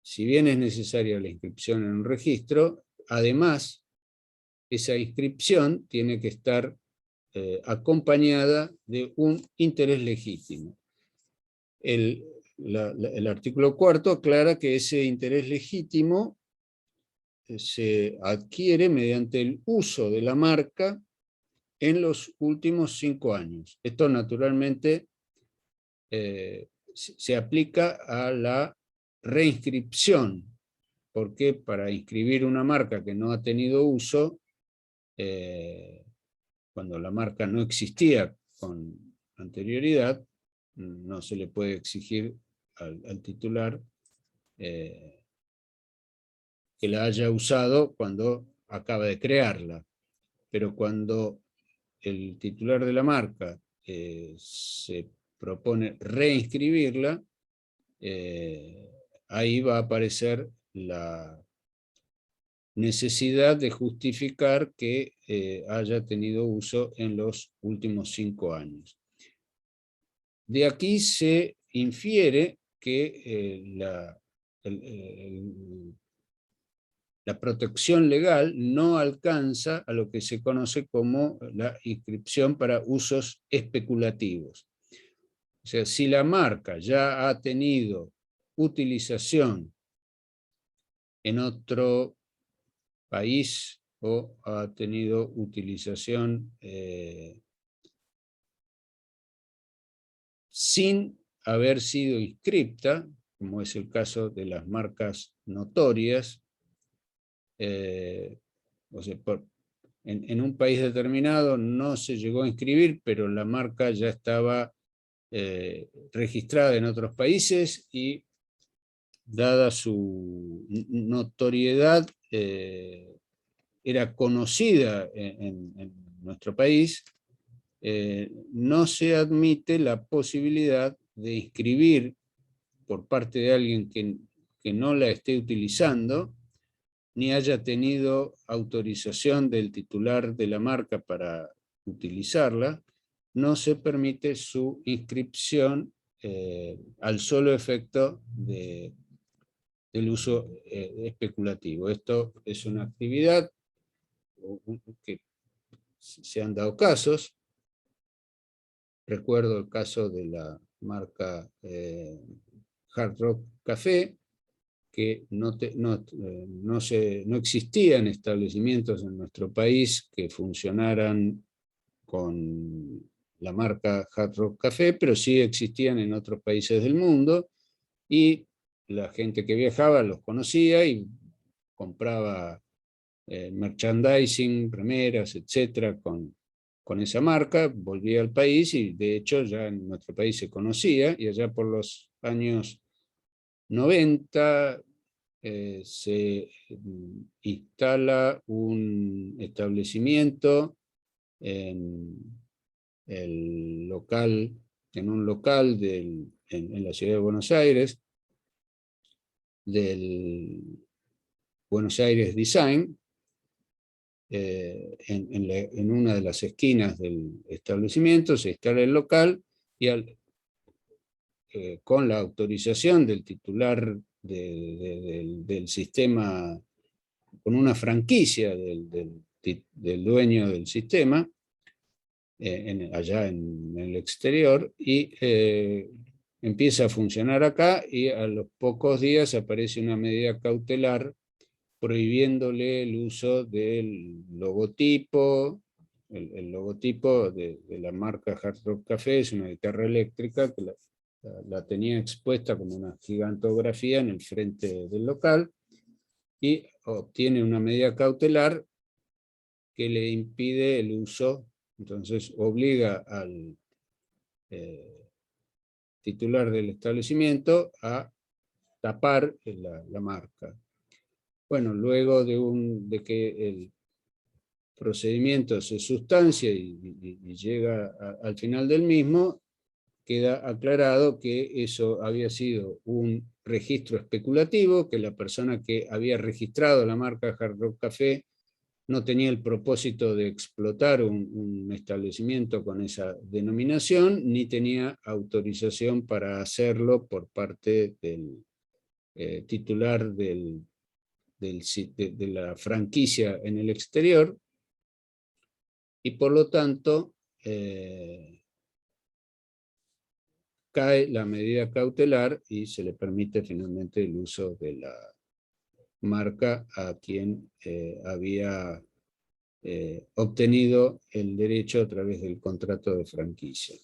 Si bien es necesaria la inscripción en un registro, además, esa inscripción tiene que estar acompañada de un interés legítimo. El artículo 4 aclara que ese interés legítimo se adquiere mediante el uso de la marca en los últimos 5 años. Esto naturalmente se aplica a la reinscripción, porque para inscribir una marca que no ha tenido uso, cuando la marca no existía con anterioridad, no se le puede exigir al titular que la haya usado cuando acaba de crearla. Pero cuando el titular de la marca se propone reinscribirla, ahí va a aparecer la necesidad de justificar que haya tenido uso en los últimos 5 años. De aquí se infiere que la protección legal no alcanza a lo que se conoce como la inscripción para usos especulativos. O sea, si la marca ya ha tenido utilización en otro país o ha tenido utilización sin haber sido inscripta, como es el caso de las marcas notorias, o sea, en un país determinado no se llegó a inscribir, pero la marca ya estaba registrada en otros países y dada su notoriedad era conocida en nuestro país, no se admite la posibilidad de inscribir por parte de alguien que no la esté utilizando, ni haya tenido autorización del titular de la marca para utilizarla, no se permite su inscripción al solo efecto del uso especulativo. Esto es una actividad que se han dado casos. Recuerdo el caso de la marca Hard Rock Café, que no existían establecimientos en nuestro país que funcionaran con la marca Hard Rock Café, pero sí existían en otros países del mundo, y la gente que viajaba los conocía y compraba merchandising, remeras, etcétera, con esa marca, volvía al país y de hecho ya en nuestro país se conocía, y allá por los años 90 se instala un establecimiento en el local en un local en la ciudad de Buenos Aires, del Buenos Aires Design, en una de las esquinas del establecimiento, se instala el local y con la autorización del titular del sistema, con una franquicia del dueño del sistema, allá en el exterior, y empieza a funcionar acá, y a los pocos días aparece una medida cautelar prohibiéndole el uso del logotipo. El logotipo de la marca Hard Rock Café es una guitarra eléctrica que la tenía expuesta como una gigantografía en el frente del local, y obtiene una medida cautelar que le impide el uso. Entonces obliga al titular del establecimiento a tapar la marca. Bueno, luego de que el procedimiento se sustancia y llega al final del mismo, queda aclarado que eso había sido un registro especulativo, que la persona que había registrado la marca Hard Rock Café no tenía el propósito de explotar un establecimiento con esa denominación, ni tenía autorización para hacerlo por parte del titular de la franquicia en el exterior, y por lo tanto cae la medida cautelar y se le permite finalmente el uso de la marca a quien había obtenido el derecho a través del contrato de franquicia.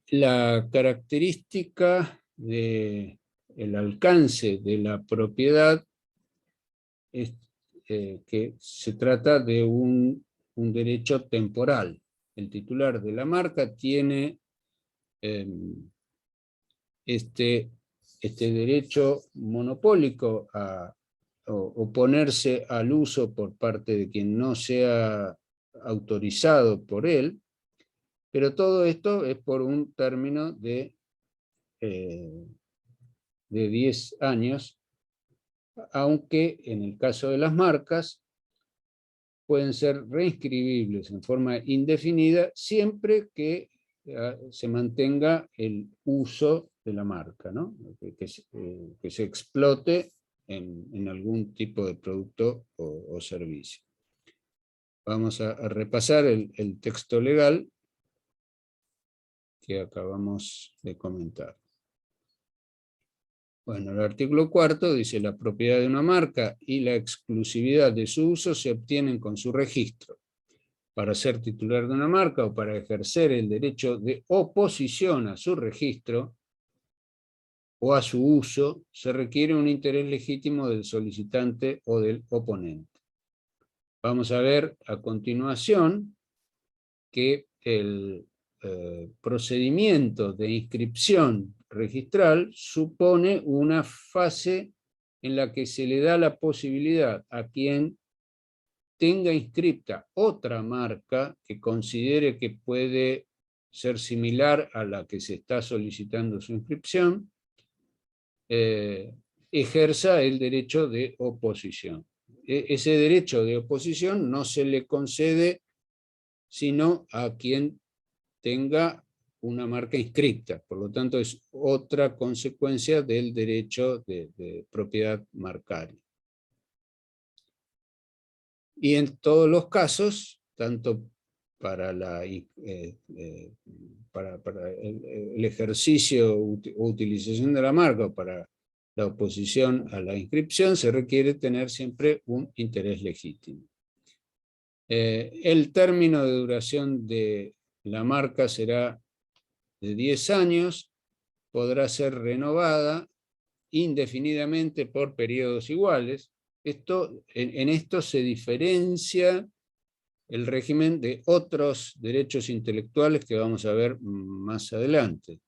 La característica del alcance de la propiedad es que se trata de un derecho temporal. El titular de la marca tiene este derecho monopólico a oponerse al uso por parte de quien no sea autorizado por él, pero todo esto es por un término de 10 años, aunque en el caso de las marcas pueden ser reinscribibles en forma indefinida siempre que se mantenga el uso de la marca, ¿no? que se explote en algún tipo de producto o servicio. Vamos a repasar el texto legal que acabamos de comentar. Bueno, el artículo 4 dice: la propiedad de una marca y la exclusividad de su uso se obtienen con su registro. Para ser titular de una marca o para ejercer el derecho de oposición a su registro o a su uso, se requiere un interés legítimo del solicitante o del oponente. Vamos a ver a continuación que el procedimiento de inscripción registral supone una fase en la que se le da la posibilidad a quien tenga inscripta otra marca que considere que puede ser similar a la que se está solicitando su inscripción, ejerza el derecho de oposición. Ese derecho de oposición no se le concede sino a quien tenga una marca inscripta. Por lo tanto, es otra consecuencia del derecho de propiedad marcaria. Y en todos los casos, tanto para, para el ejercicio o utilización de la marca o para la oposición a la inscripción, se requiere tener siempre un interés legítimo. El término de duración de la marca será de 10 años, podrá ser renovada indefinidamente por periodos iguales. En esto se diferencia el régimen de otros derechos intelectuales que vamos a ver más adelante.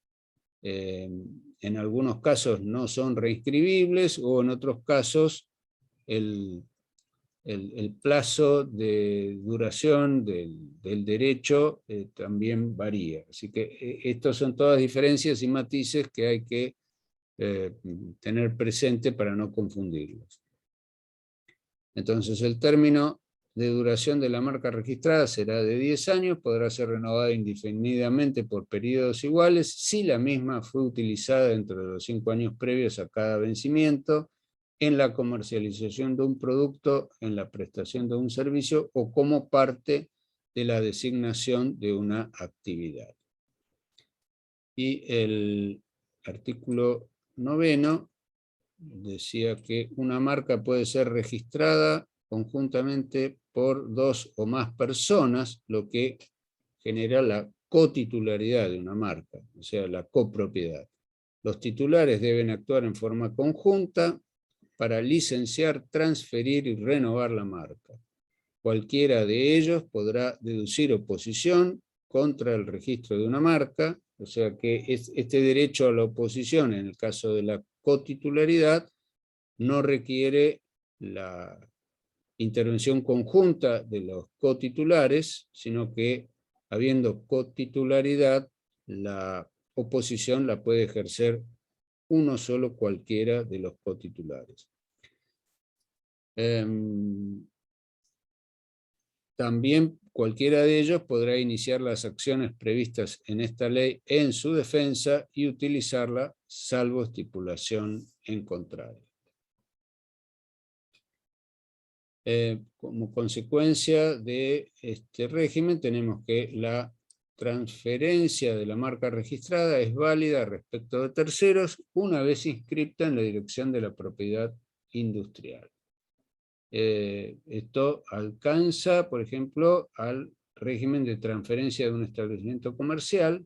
En algunos casos no son reinscribibles, o en otros casos el el plazo de duración del derecho también varía. Así que estas son todas diferencias y matices que hay que tener presente para no confundirlos. Entonces el término de duración de la marca registrada será de 10 años, podrá ser renovada indefinidamente por periodos iguales si la misma fue utilizada dentro de los 5 años previos a cada vencimiento, en la comercialización de un producto, en la prestación de un servicio o como parte de la designación de una actividad. Y el artículo 9 decía que una marca puede ser registrada conjuntamente por 2 o más personas, lo que genera la cotitularidad de una marca, o sea, la copropiedad. Los titulares deben actuar en forma conjunta para licenciar, transferir y renovar la marca. Cualquiera de ellos podrá deducir oposición contra el registro de una marca, o sea que este derecho a la oposición, en el caso de la cotitularidad, no requiere la intervención conjunta de los cotitulares, sino que, habiendo cotitularidad, la oposición la puede ejercer uno solo cualquiera de los cotitulares. También cualquiera de ellos podrá iniciar las acciones previstas en esta ley en su defensa y utilizarla, salvo estipulación en contrario. Como consecuencia de este régimen tenemos que la transferencia de la marca registrada es válida respecto de terceros una vez inscripta en la dirección de la propiedad industrial. Esto alcanza, por ejemplo, al régimen de transferencia de un establecimiento comercial,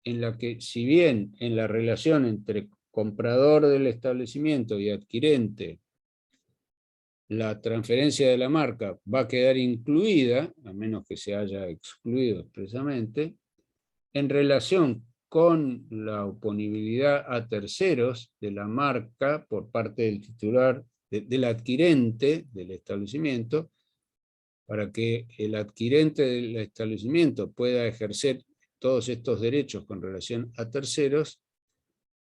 en la que, si bien en la relación entre comprador del establecimiento y adquirente, la transferencia de la marca va a quedar incluida, a menos que se haya excluido expresamente, en relación con la oponibilidad a terceros de la marca por parte del titular, del adquirente del establecimiento, para que el adquirente del establecimiento pueda ejercer todos estos derechos con relación a terceros,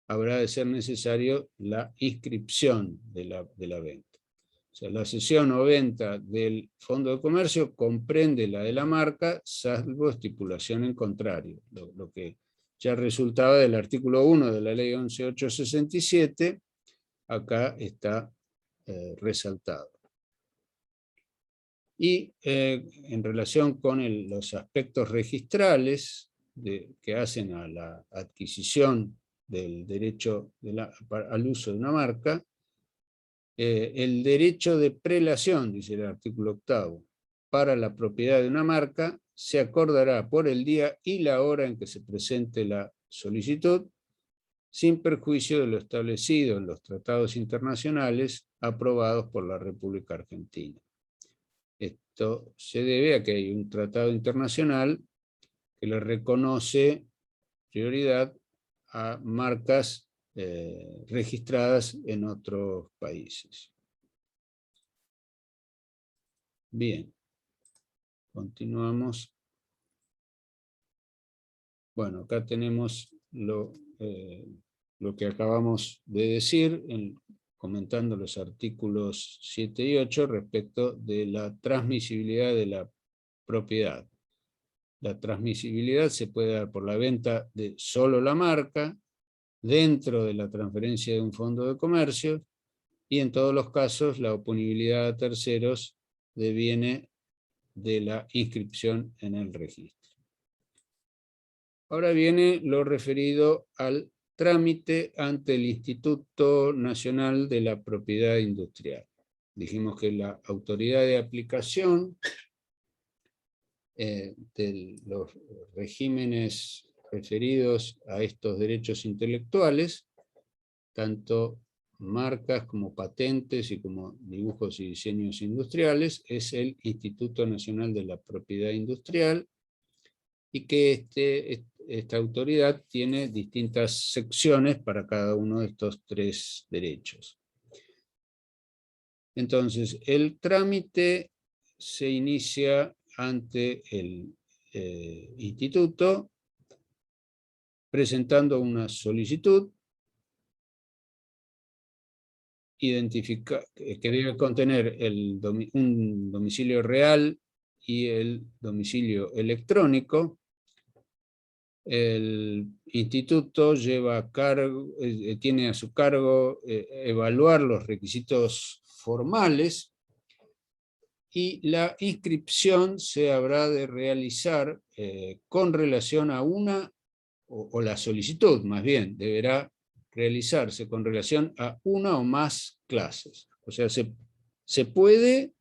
habrá de ser necesario la inscripción de la venta. O sea, la cesión o venta del fondo de comercio comprende la de la marca, salvo estipulación en contrario, lo que ya resultaba del artículo 1 de la ley 11.867, acá está resaltado. Y en relación con los aspectos registrales que hacen a la adquisición del derecho al uso de una marca, el derecho de prelación, dice el artículo 8, para la propiedad de una marca se acordará por el día y la hora en que se presente la solicitud, sin perjuicio de lo establecido en los tratados internacionales aprobados por la República Argentina. Esto se debe a que hay un tratado internacional que le reconoce prioridad a marcas registradas en otros países. Bien, continuamos. Bueno, acá tenemos lo que acabamos de decir, comentando los artículos 7 y 8 respecto de la transmisibilidad de la propiedad. La transmisibilidad se puede dar por la venta de solo la marca, dentro de la transferencia de un fondo de comercio, y en todos los casos la oponibilidad a terceros deviene de la inscripción en el registro. Ahora viene lo referido al trámite ante el Instituto Nacional de la Propiedad Industrial. Dijimos que la autoridad de aplicación de los regímenes referidos a estos derechos intelectuales, tanto marcas como patentes y como dibujos y diseños industriales, es el Instituto Nacional de la Propiedad Industrial, y que esta autoridad tiene distintas secciones para cada uno de estos tres derechos. Entonces, el trámite se inicia ante el instituto presentando una solicitud que debe contener un domicilio real y el domicilio electrónico. El instituto tiene a su cargo evaluar los requisitos formales, y la inscripción se habrá de realizar con relación a una, o la solicitud más bien, deberá realizarse con relación a una o más clases. O sea, se puede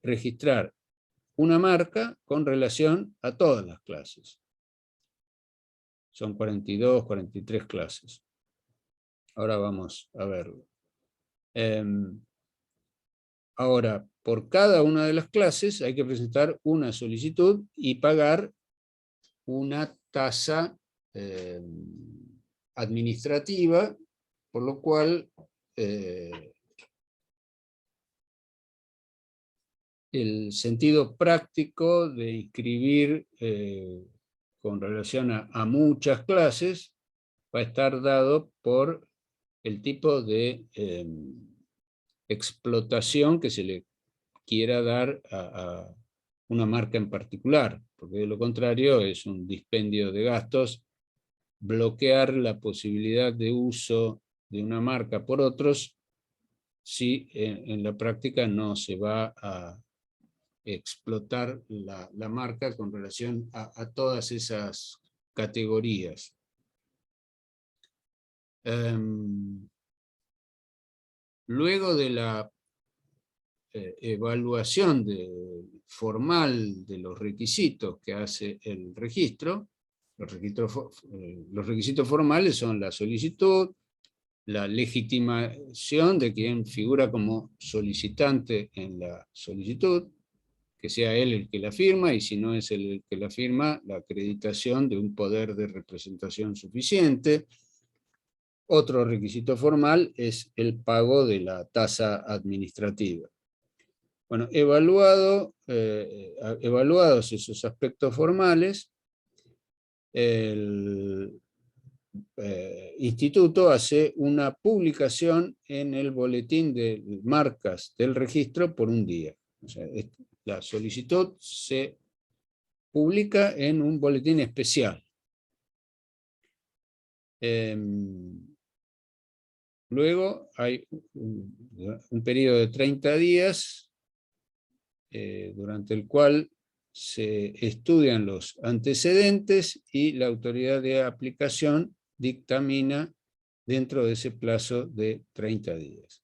registrar una marca con relación a todas las clases. Son 42, 43 clases. Ahora vamos a verlo. Ahora, por cada una de las clases hay que presentar una solicitud y pagar una tasa administrativa, por lo cual el sentido práctico de inscribir con relación a muchas clases va a estar dado por el tipo de explotación que se le quiera dar a una marca en particular, porque de lo contrario es un dispendio de gastos bloquear la posibilidad de uso de una marca por otros si en la práctica no se va a explotar la marca con relación a todas esas categorías. Luego de la evaluación formal de los requisitos que hace el registro, los requisitos formales son la solicitud, la legitimación de quien figura como solicitante en la solicitud, que sea él el que la firma, y si no es él el que la firma, la acreditación de un poder de representación suficiente. Otro requisito formal es el pago de la tasa administrativa. Bueno, evaluados esos aspectos formales, el instituto hace una publicación en el boletín de marcas del registro por un día. O sea, la solicitud se publica en un boletín especial. Luego hay un periodo de 30 días durante el cual se estudian los antecedentes y la autoridad de aplicación dictamina dentro de ese plazo de 30 días.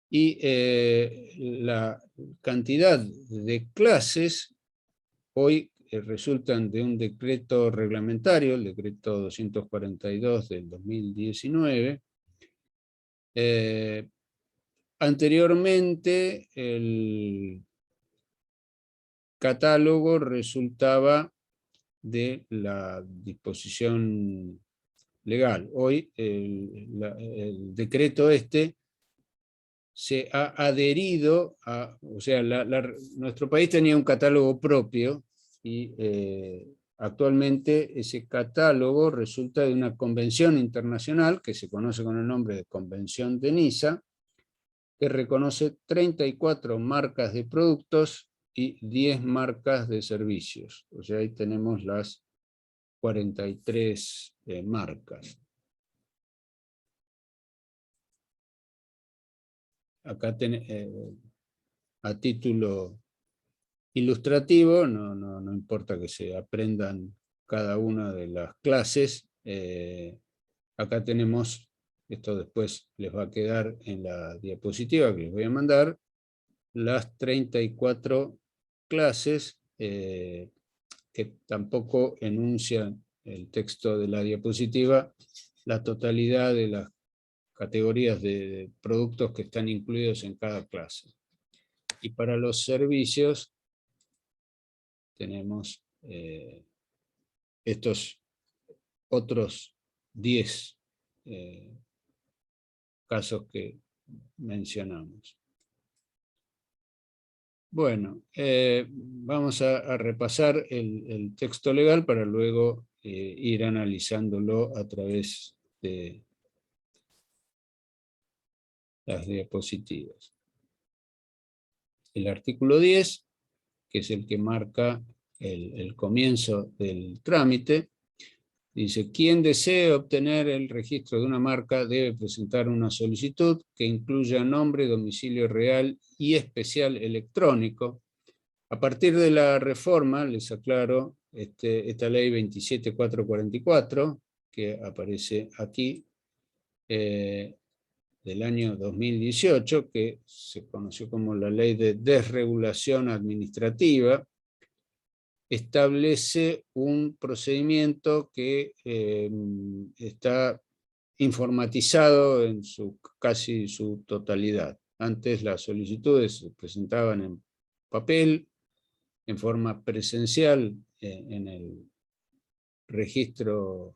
Y la cantidad de clases hoy resultan de un decreto reglamentario, el decreto 242 del 2019. Anteriormente el catálogo resultaba de la disposición legal. Hoy el decreto se ha adherido a, o sea, nuestro país tenía un catálogo propio y actualmente ese catálogo resulta de una convención internacional que se conoce con el nombre de Convención de Niza, que reconoce 34 marcas de productos y 10 marcas de servicios. O sea, ahí tenemos las 43 marcas. Acá a título ilustrativo, no importa que se aprendan cada una de las clases, acá tenemos, esto después les va a quedar en la diapositiva que les voy a mandar, las 34 clases que tampoco enuncian el texto de la diapositiva la totalidad de las categorías de productos que están incluidos en cada clase. Y para los servicios tenemos estos otros 10 casos que mencionamos. Bueno, vamos a repasar el texto legal para luego ir analizándolo a través de las diapositivas. El artículo 10, que es el que marca el comienzo del trámite, dice: quien desee obtener el registro de una marca debe presentar una solicitud que incluya nombre, domicilio real y especial electrónico. A partir de la reforma, les aclaro, esta ley 27444, que aparece aquí, del año 2018, que se conoció como la Ley de Desregulación Administrativa, establece un procedimiento que está informatizado en casi su totalidad. Antes las solicitudes se presentaban en papel, en forma presencial, en el registro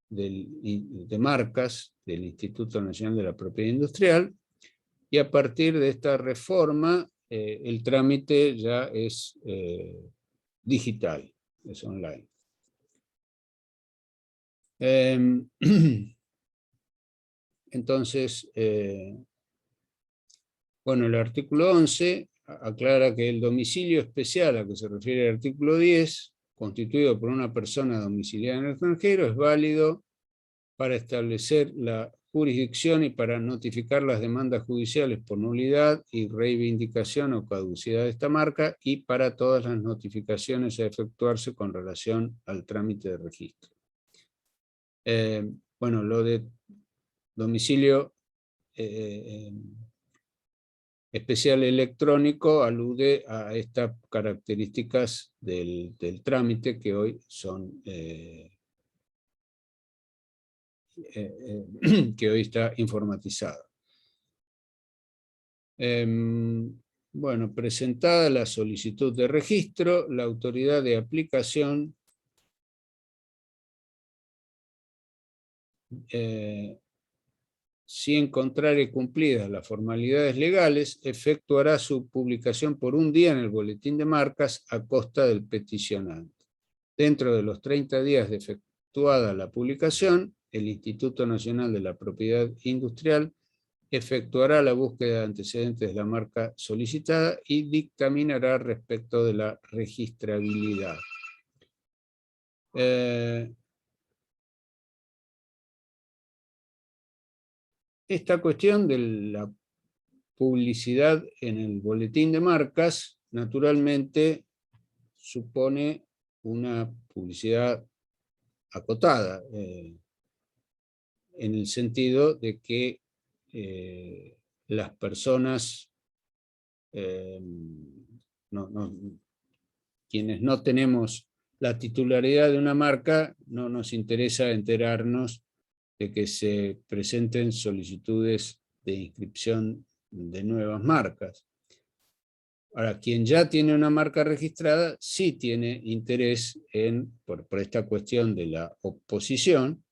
de marcas del Instituto Nacional de la Propiedad Industrial, y a partir de esta reforma el trámite ya es digital, es online. Entonces, bueno, el artículo 11 aclara que el domicilio especial a que se refiere el artículo 10, constituido por una persona domiciliada en el extranjero, es válido para establecer la jurisdicción y para notificar las demandas judiciales por nulidad y reivindicación o caducidad de esta marca, y para todas las notificaciones a efectuarse con relación al trámite de registro. Bueno, lo de domicilio especial electrónico alude a estas características del trámite que hoy son que hoy está informatizado. Bueno, presentada la solicitud de registro, la autoridad de aplicación si encontrare cumplidas las formalidades legales, efectuará su publicación por un día en el boletín de marcas a costa del peticionante. Dentro de los 30 días de efectuada la publicación, el Instituto Nacional de la Propiedad Industrial efectuará la búsqueda de antecedentes de la marca solicitada y dictaminará respecto de la registrabilidad. Esta cuestión de la publicidad en el boletín de marcas, naturalmente, supone una publicidad acotada, en el sentido de que las personas, quienes no tenemos la titularidad de una marca, no nos interesa enterarnos de que se presenten solicitudes de inscripción de nuevas marcas. Ahora, quien ya tiene una marca registrada sí tiene interés por esta cuestión de la oposición.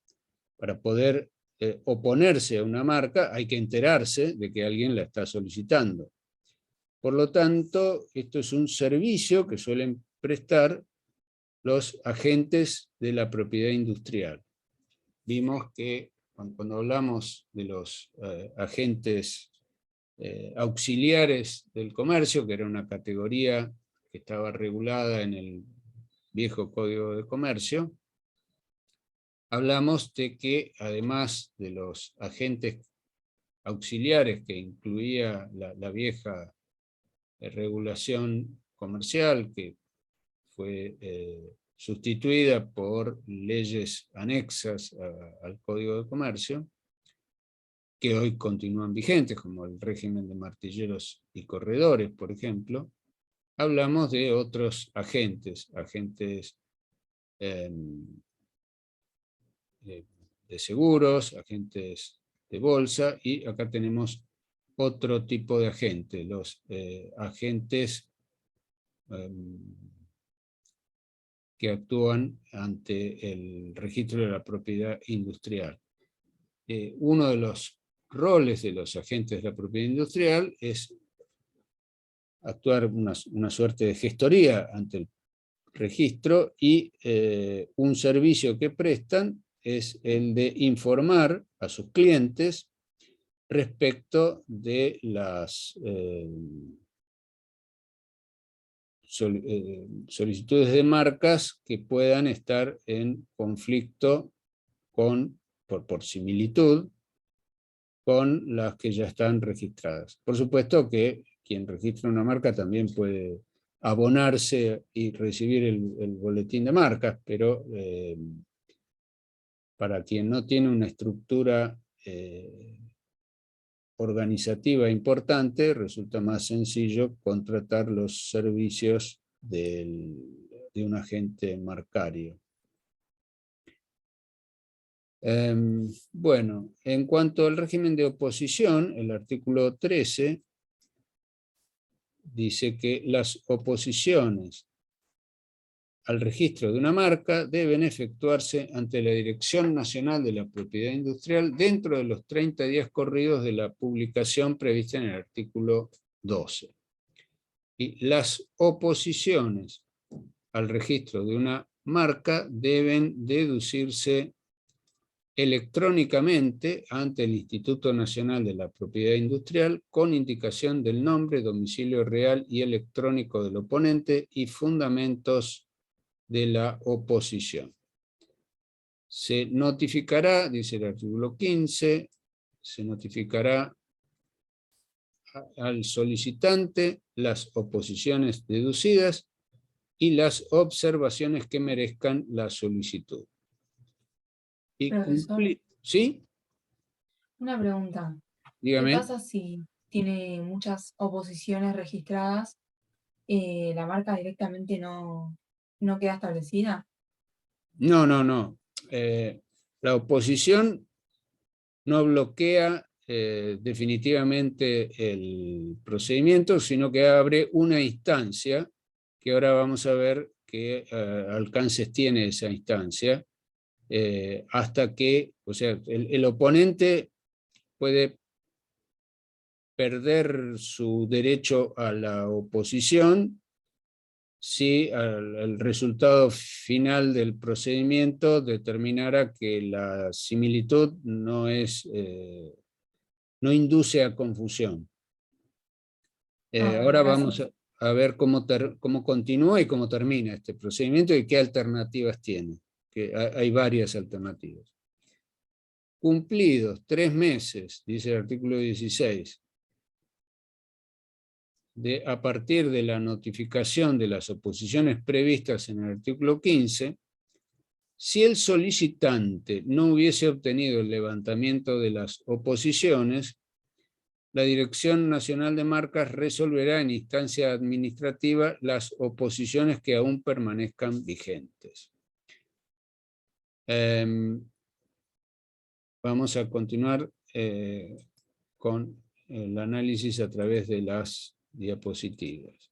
Para poder oponerse a una marca hay que enterarse de que alguien la está solicitando. Por lo tanto, esto es un servicio que suelen prestar los agentes de la propiedad industrial. Vimos que cuando hablamos de los agentes auxiliares del comercio, que era una categoría que estaba regulada en el viejo Código de Comercio, hablamos de que además de los agentes auxiliares que incluía la vieja regulación comercial, que fue sustituida por leyes anexas al Código de Comercio, que hoy continúan vigentes, como el régimen de martilleros y corredores, por ejemplo. Hablamos de otros agentes de seguros, agentes de bolsa, y acá tenemos otro tipo de agentes, los agentes que actúan ante el registro de la propiedad industrial. Uno de los roles de los agentes de la propiedad industrial es actuar una suerte de gestoría ante el registro y un servicio que prestan es el de informar a sus clientes respecto de las solicitudes de marcas que puedan estar en conflicto por similitud con las que ya están registradas. Por supuesto que quien registra una marca también puede abonarse y recibir el boletín de marcas, pero para quien no tiene una estructura organizativa importante, resulta más sencillo contratar los servicios de un agente marcario. Bueno, en cuanto al régimen de oposición, el artículo 13 dice que las oposiciones al registro de una marca deben efectuarse ante la Dirección Nacional de la Propiedad Industrial dentro de los 30 días corridos de la publicación prevista en el artículo 12. Y las oposiciones al registro de una marca deben deducirse electrónicamente ante el Instituto Nacional de la Propiedad Industrial con indicación del nombre, domicilio real y electrónico del oponente y fundamentos de la oposición. Se notificará, dice el artículo 15, se notificará al solicitante las oposiciones deducidas y las observaciones que merezcan la solicitud. Y ¿sí? Una pregunta. Dígame. ¿Qué pasa si tiene muchas oposiciones registradas? ¿La marca directamente no queda establecida? No. La oposición no bloquea definitivamente el procedimiento, sino que abre una instancia, que ahora vamos a ver qué alcances tiene esa instancia, hasta que, o sea, el oponente puede perder su derecho a la oposición si el resultado final del procedimiento determinara que la similitud no induce a confusión. Ahora vamos a ver cómo continúa y cómo termina este procedimiento y qué alternativas tiene. Que hay varias alternativas. Cumplidos 3 meses, dice el artículo 16, a partir de la notificación de las oposiciones previstas en el artículo 15, si el solicitante no hubiese obtenido el levantamiento de las oposiciones, la Dirección Nacional de Marcas resolverá en instancia administrativa las oposiciones que aún permanezcan vigentes. Vamos a continuar con el análisis a través de las diapositivas.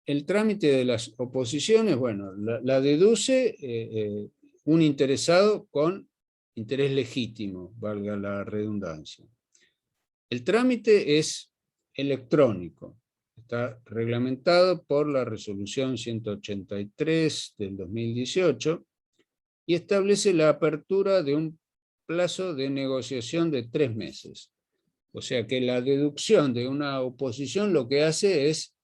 El trámite de las oposiciones, bueno, la deduce un interesado con interés legítimo, valga la redundancia. El trámite es electrónico. Está reglamentado por la resolución 183 del 2018 y establece la apertura de un plazo de negociación de 3 meses. O sea que la deducción de una oposición lo que hace es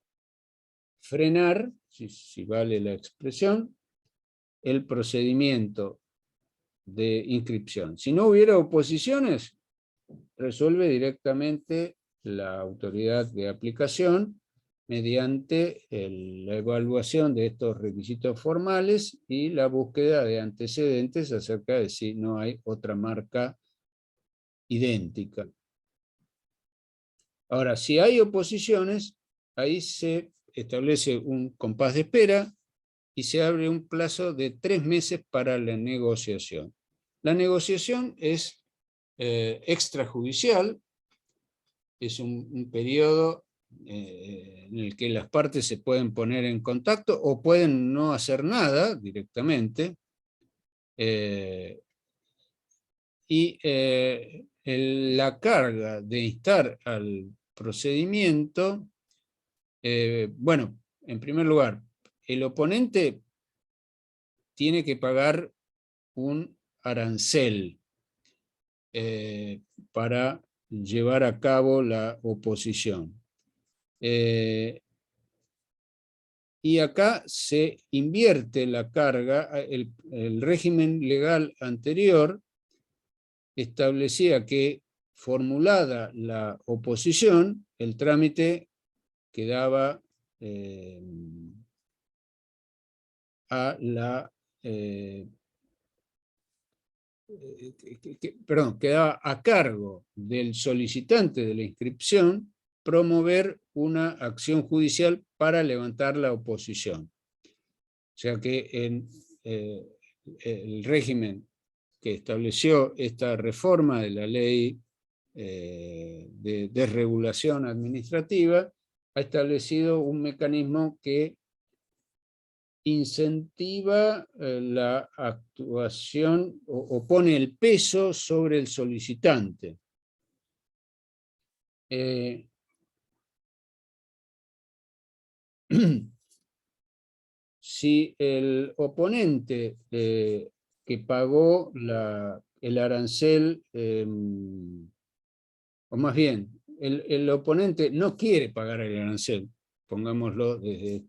frenar, si vale la expresión, el procedimiento de inscripción. Si no hubiera oposiciones, resuelve directamente la autoridad de aplicación mediante la evaluación de estos requisitos formales y la búsqueda de antecedentes acerca de si no hay otra marca idéntica. Ahora, si hay oposiciones, ahí se establece un compás de espera y se abre un plazo de 3 meses para la negociación. La negociación es extrajudicial, es un periodo en el que las partes se pueden poner en contacto o pueden no hacer nada directamente, La carga de instar al procedimiento, bueno, en primer lugar, el oponente tiene que pagar un arancel para llevar a cabo la oposición. Y acá se invierte la carga. El régimen legal anterior establecía que, formulada la oposición, el trámite quedaba quedaba a cargo del solicitante de la inscripción promover una acción judicial para levantar la oposición. O sea que el régimen que estableció esta reforma de la ley de desregulación administrativa ha establecido un mecanismo que incentiva la actuación o pone el peso sobre el solicitante. Si el oponente que pagó el arancel, o más bien, el oponente no quiere pagar el arancel, pongámoslo desde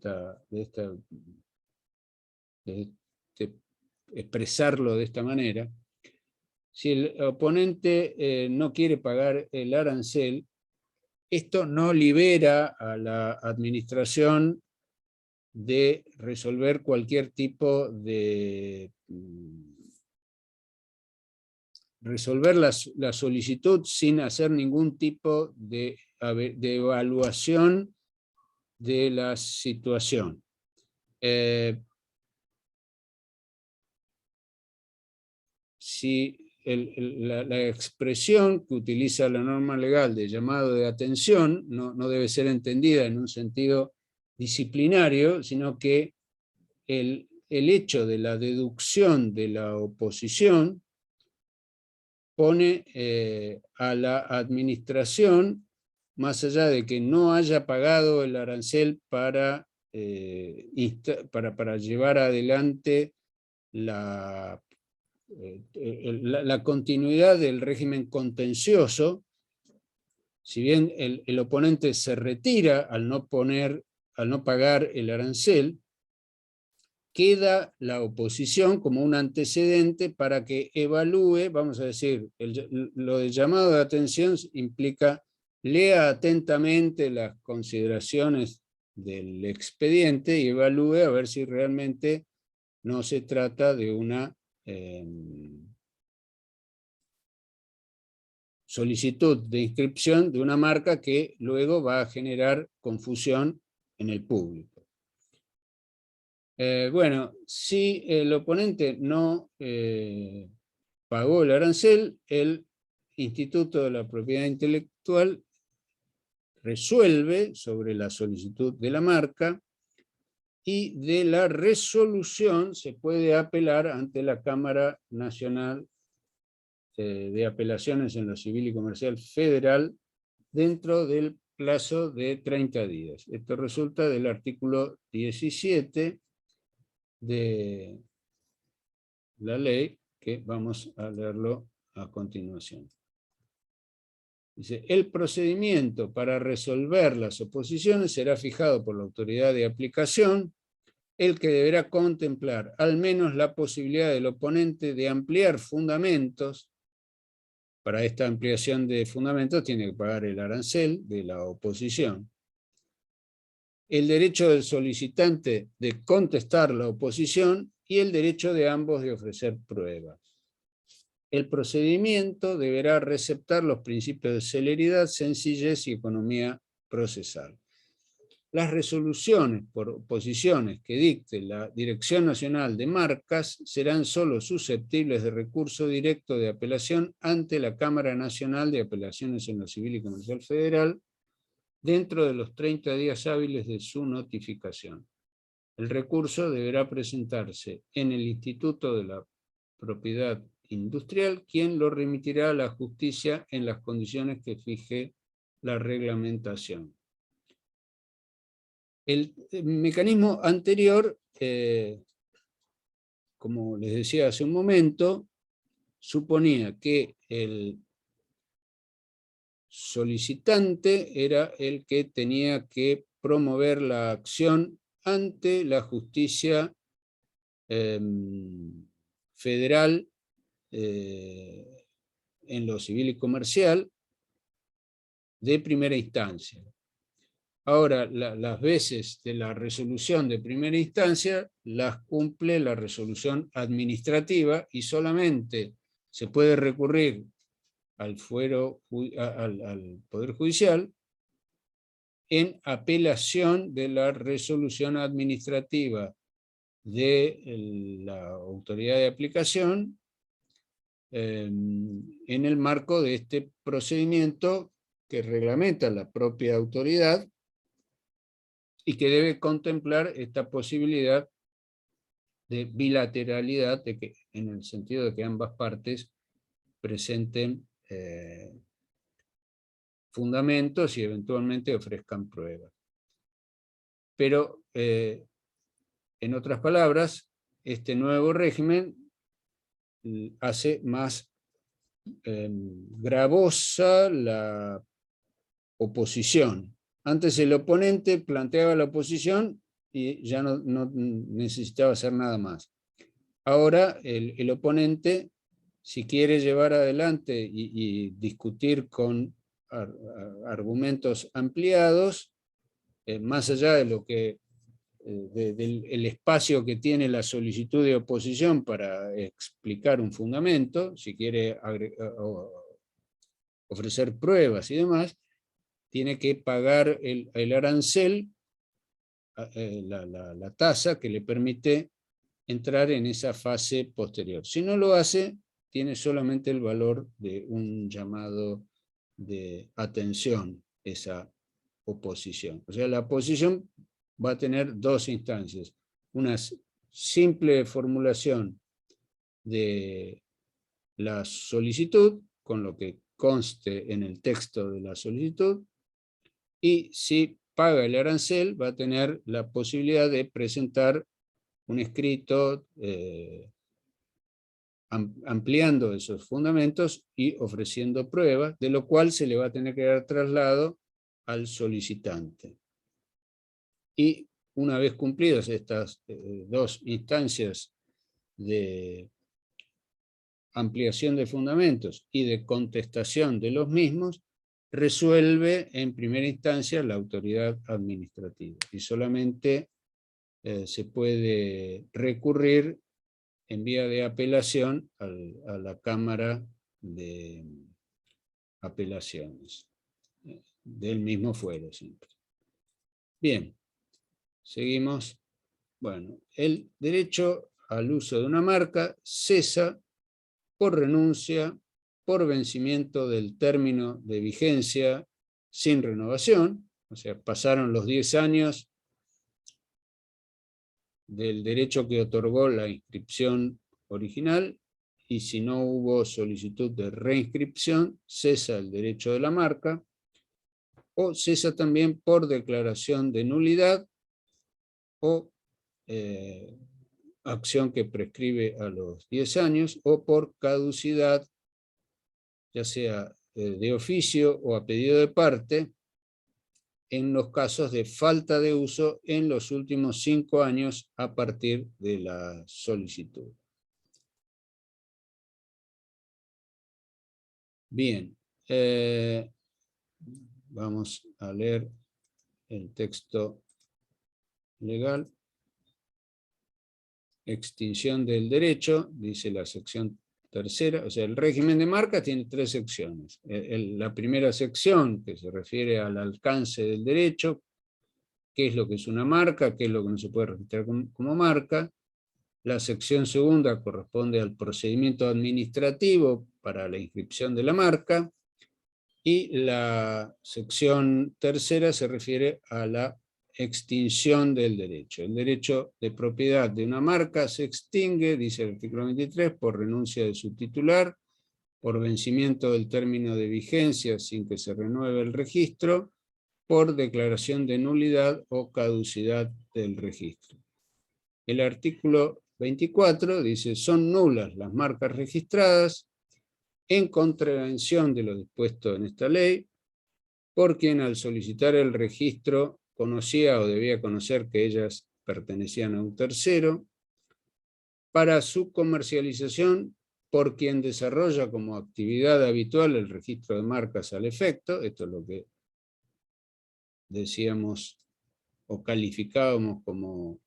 expresarlo de esta manera. Si el oponente no quiere pagar el arancel, esto no libera a la administración de resolver cualquier tipo de... resolver la solicitud sin hacer ningún tipo de evaluación de la situación. Si la expresión que utiliza la norma legal de llamado de atención no debe ser entendida en un sentido disciplinario, sino que el hecho de la deducción de la oposición pone a la administración, más allá de que no haya pagado el arancel para llevar adelante la continuidad del régimen contencioso. Si bien el oponente se retira al no pagar el arancel, queda la oposición como un antecedente para que evalúe, vamos a decir, lo de llamado de atención implica lea atentamente las consideraciones del expediente y evalúe a ver si realmente no se trata de una solicitud de inscripción de una marca que luego va a generar confusión en el público. Bueno, si el oponente no pagó el arancel, el Instituto de la Propiedad Intelectual resuelve sobre la solicitud de la marca, y de la resolución se puede apelar ante la Cámara Nacional de Apelaciones en lo Civil y Comercial Federal dentro del plazo de 30 días. Esto resulta del artículo 17 de la ley, que vamos a leerlo a continuación. Dice: el procedimiento para resolver las oposiciones será fijado por la autoridad de aplicación, el que deberá contemplar al menos la posibilidad del oponente de ampliar fundamentos. Para esta ampliación de fundamentos tiene que pagar el arancel de la oposición. El derecho del solicitante de contestar la oposición y el derecho de ambos de ofrecer pruebas. El procedimiento deberá receptar los principios de celeridad, sencillez y economía procesal. Las resoluciones por oposiciones que dicte la Dirección Nacional de Marcas serán solo susceptibles de recurso directo de apelación ante la Cámara Nacional de Apelaciones en lo Civil y Comercial Federal dentro de los 30 días hábiles de su notificación. El recurso deberá presentarse en el Instituto de la propiedad industrial, quien lo remitirá a la justicia en las condiciones que fije la reglamentación. El mecanismo anterior, como les decía hace un momento, suponía que el solicitante era el que tenía que promover la acción ante la justicia federal en lo civil y comercial de primera instancia. Ahora, las veces de la resolución de primera instancia las cumple la resolución administrativa y solamente se puede recurrir al Poder Judicial en apelación de la resolución administrativa de la autoridad de aplicación en el marco de este procedimiento que reglamenta la propia autoridad y que debe contemplar esta posibilidad de bilateralidad, en el sentido de que ambas partes presenten fundamentos y eventualmente ofrezcan pruebas. Pero, en otras palabras, este nuevo régimen hace más gravosa la oposición. Antes el oponente planteaba la oposición y ya no necesitaba hacer nada más. Ahora el oponente, si quiere llevar adelante y discutir con argumentos ampliados, más allá de lo que del espacio que tiene la solicitud de oposición para explicar un fundamento, si quiere ofrecer pruebas y demás, tiene que pagar el arancel, la tasa que le permite entrar en esa fase posterior. Si no lo hace, tiene solamente el valor de un llamado de atención, esa oposición. O sea, la oposición va a tener dos instancias. Una simple formulación de la solicitud, con lo que conste en el texto de la solicitud, y si paga el arancel, va a tener la posibilidad de presentar un escrito ampliando esos fundamentos y ofreciendo pruebas, de lo cual se le va a tener que dar traslado al solicitante. Y una vez cumplidas estas dos instancias de ampliación de fundamentos y de contestación de los mismos, resuelve en primera instancia la autoridad administrativa. Y solamente se puede recurrir en vía de apelación a la Cámara de Apelaciones, del mismo fuero siempre. Bien, seguimos. Bueno, el derecho al uso de una marca cesa por renuncia, por vencimiento del término de vigencia sin renovación, o sea, pasaron los 10 años del derecho que otorgó la inscripción original, y si no hubo solicitud de reinscripción, cesa el derecho de la marca, o cesa también por declaración de nulidad, o acción que prescribe a los 10 años, o por caducidad, ya sea de oficio o a pedido de parte, en los casos de falta de uso en los últimos 5 años a partir de la solicitud. Bien, vamos a leer el texto legal. Extinción del derecho, dice la sección tercera, o sea, el régimen de marca tiene 3 secciones. La primera sección, que se refiere al alcance del derecho, qué es lo que es una marca, qué es lo que no se puede registrar como marca. La sección segunda corresponde al procedimiento administrativo para la inscripción de la marca, y la sección tercera se refiere a la extinción del derecho. El derecho de propiedad de una marca se extingue, dice el artículo 23, por renuncia de su titular, por vencimiento del término de vigencia sin que se renueve el registro, por declaración de nulidad o caducidad del registro. El artículo 24 dice: son nulas las marcas registradas en contravención de lo dispuesto en esta ley, por quien al solicitar el registro conocía o debía conocer que ellas pertenecían a un tercero, para su comercialización por quien desarrolla como actividad habitual el registro de marcas al efecto. Esto es lo que decíamos o calificábamos como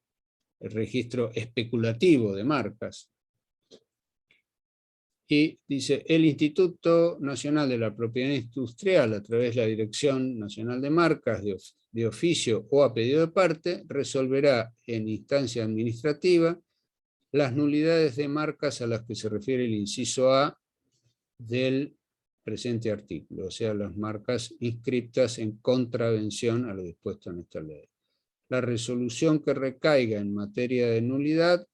el registro especulativo de marcas. Y dice: el Instituto Nacional de la Propiedad Industrial, a través de la Dirección Nacional de Marcas, de oficio o a pedido de parte, resolverá en instancia administrativa las nulidades de marcas a las que se refiere el inciso A del presente artículo, o sea, las marcas inscriptas en contravención a lo dispuesto en esta ley. La resolución que recaiga en materia de nulidad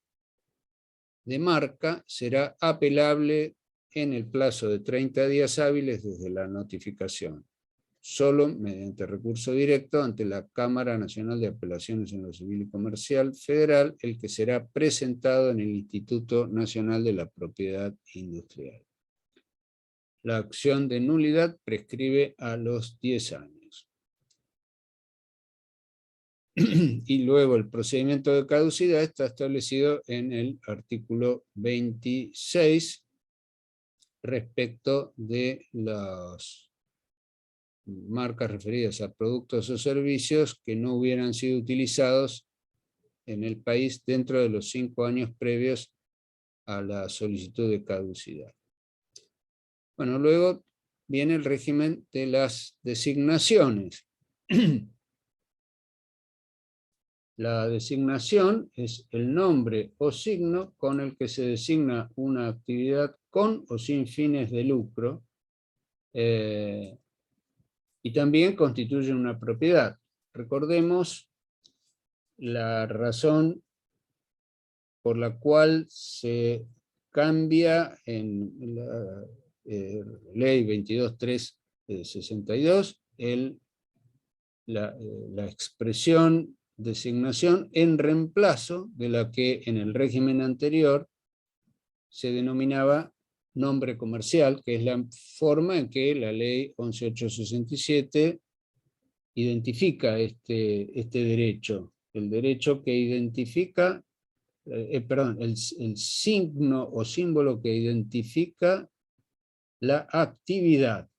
de marca será apelable en el plazo de 30 días hábiles desde la notificación, solo mediante recurso directo ante la Cámara Nacional de Apelaciones en lo Civil y Comercial Federal, el que será presentado en el Instituto Nacional de la Propiedad Industrial. La acción de nulidad prescribe a los 10 años. Y luego el procedimiento de caducidad está establecido en el artículo 26 respecto de las marcas referidas a productos o servicios que no hubieran sido utilizados en el país dentro de los 5 años previos a la solicitud de caducidad. Bueno, luego viene el régimen de las designaciones. La designación es el nombre o signo con el que se designa una actividad con o sin fines de lucro, y también constituye una propiedad. Recordemos la razón por la cual se cambia en la ley 22.3/62 la expresión designación en reemplazo de la que en el régimen anterior se denominaba nombre comercial, que es la forma en que la ley 11.867 identifica este derecho, el derecho que identifica, el signo o símbolo que identifica la actividad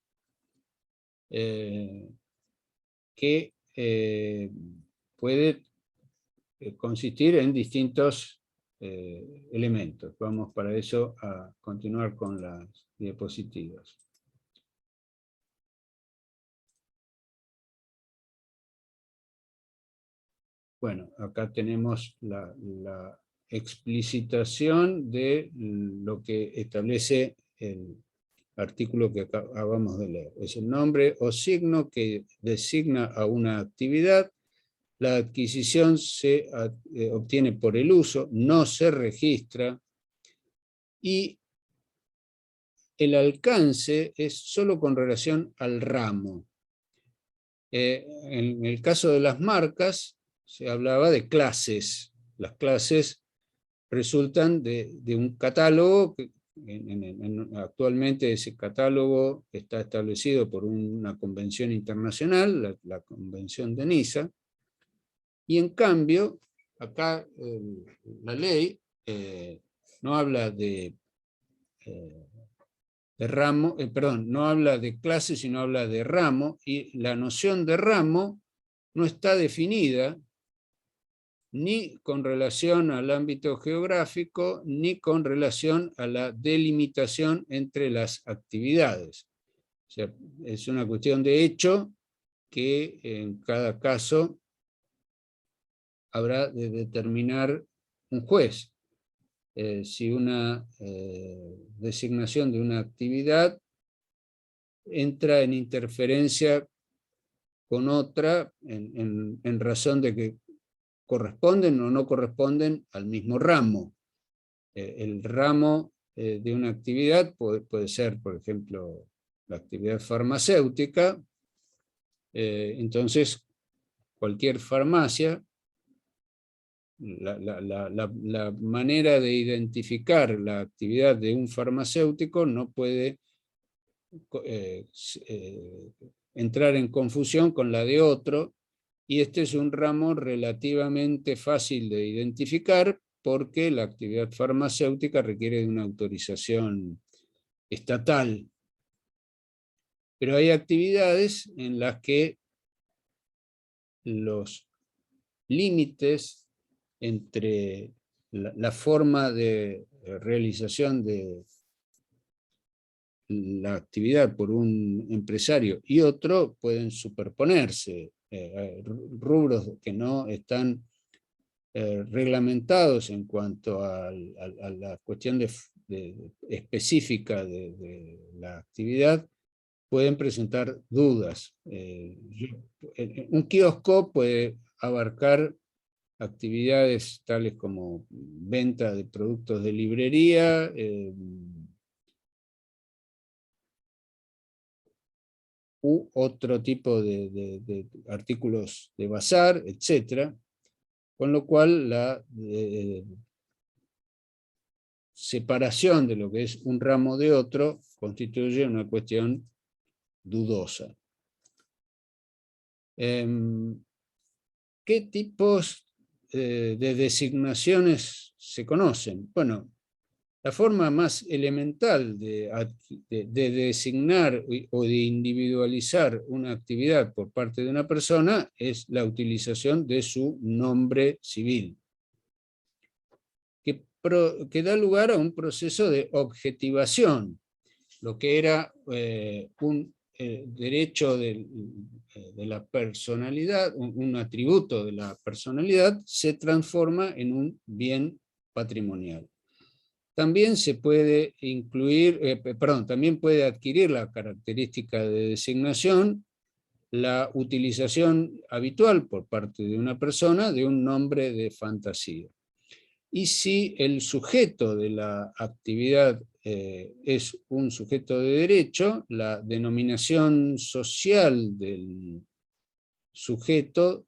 que puede consistir en distintos elementos. Vamos para eso a continuar con las diapositivas. Bueno, acá tenemos la explicitación de lo que establece el artículo que acabamos de leer. Es el nombre o signo que designa a una actividad. La adquisición se obtiene por el uso, no se registra, y el alcance es solo con relación al ramo. En el caso de las marcas se hablaba de clases. Las clases resultan de un catálogo que actualmente ese catálogo está establecido por una convención internacional, la Convención de Niza, y en cambio, acá la ley no habla de ramo, no habla de clase, sino habla de ramo, y la noción de ramo no está definida ni con relación al ámbito geográfico, ni con relación a la delimitación entre las actividades. O sea, es una cuestión de hecho que en cada caso habrá de determinar un juez si una designación de una actividad entra en interferencia con otra en razón de que corresponden o no corresponden al mismo ramo. El ramo de una actividad puede ser, por ejemplo, la actividad farmacéutica. Entonces, cualquier farmacia, la manera de identificar la actividad de un farmacéutico no puede entrar en confusión con la de otro, y este es un ramo relativamente fácil de identificar porque la actividad farmacéutica requiere de una autorización estatal. Pero hay actividades en las que los límites entre la forma de realización de la actividad por un empresario y otro pueden superponerse. Rubros que no están reglamentados en cuanto a la cuestión específica de la actividad pueden presentar dudas. Un kiosco puede abarcar actividades tales como venta de productos de librería, u otro tipo de artículos de bazar, etc. Con lo cual la separación de lo que es un ramo de otro constituye una cuestión dudosa. ¿Qué tipos de designaciones se conocen? Bueno, la forma más elemental de designar o de individualizar una actividad por parte de una persona es la utilización de su nombre civil, que da lugar a un proceso de objetivación. Lo que era un derecho de la personalidad, un atributo de la personalidad, se transforma en un bien patrimonial. También se puede incluir, también puede adquirir la característica de designación la utilización habitual por parte de una persona de un nombre de fantasía. Y si el sujeto de la actividad es un sujeto de derecho, la denominación social del sujeto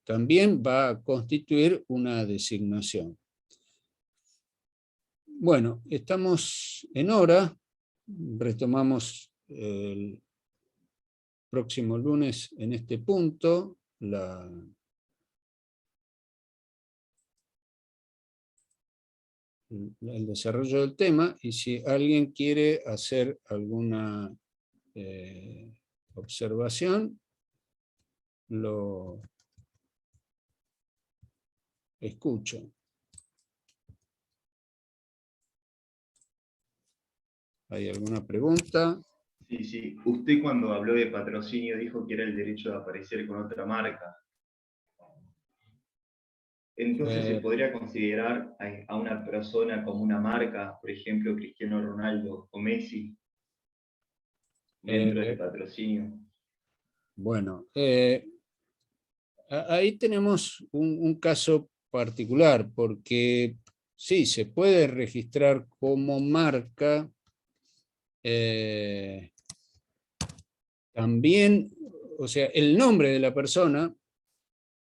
también va a constituir una designación. Bueno, estamos en hora, retomamos el próximo lunes en este punto el desarrollo del tema, y si alguien quiere hacer alguna observación, lo escucho. ¿Hay alguna pregunta? Sí. Usted cuando habló de patrocinio dijo que era el derecho de aparecer con otra marca. Entonces, ¿se podría considerar a una persona como una marca, por ejemplo, Cristiano Ronaldo o Messi, dentro de este patrocinio? Bueno, ahí tenemos un caso particular, porque sí, se puede registrar como marca también, o sea, el nombre de la persona,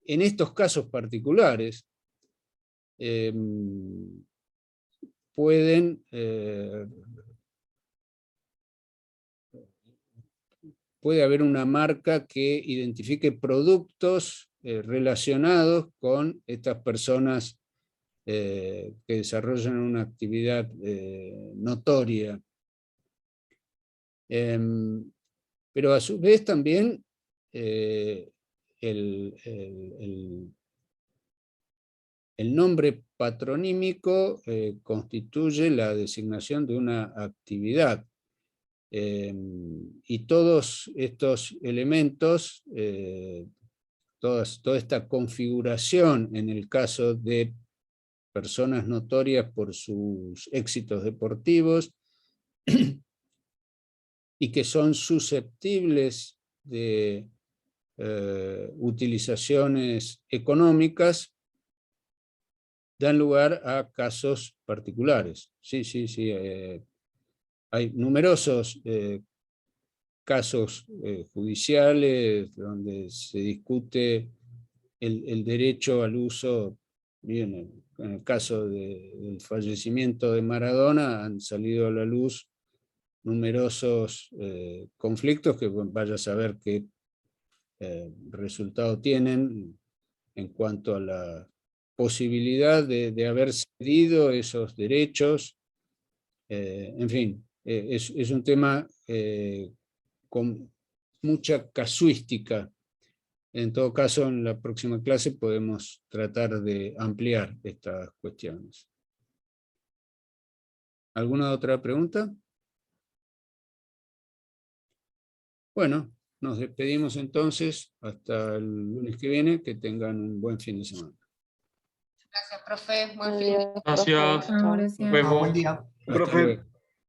en estos casos particulares, puede haber una marca que identifique productos relacionados con estas personas que desarrollan una actividad notoria. Pero a su vez también el nombre patronímico constituye la designación de una actividad. Y todos estos elementos, toda esta configuración en el caso de personas notorias por sus éxitos deportivos y que son susceptibles de utilizaciones económicas dan lugar a casos particulares. Sí. Hay numerosos casos judiciales donde se discute el derecho al uso. Bien, en el caso del fallecimiento de Maradona han salido a la luz numerosos conflictos que vaya a saber qué resultado tienen en cuanto a la posibilidad de haber cedido esos derechos. En fin, es un tema con mucha casuística. En todo caso, en la próxima clase podemos tratar de ampliar estas cuestiones. ¿Alguna otra pregunta? Bueno, nos despedimos entonces hasta el lunes que viene. Que tengan un buen fin de semana. Gracias, profe. Buen Buen fin de día, Gracias. profe. Chao. Gracias. Nos vemos. Buen día. Hasta luego.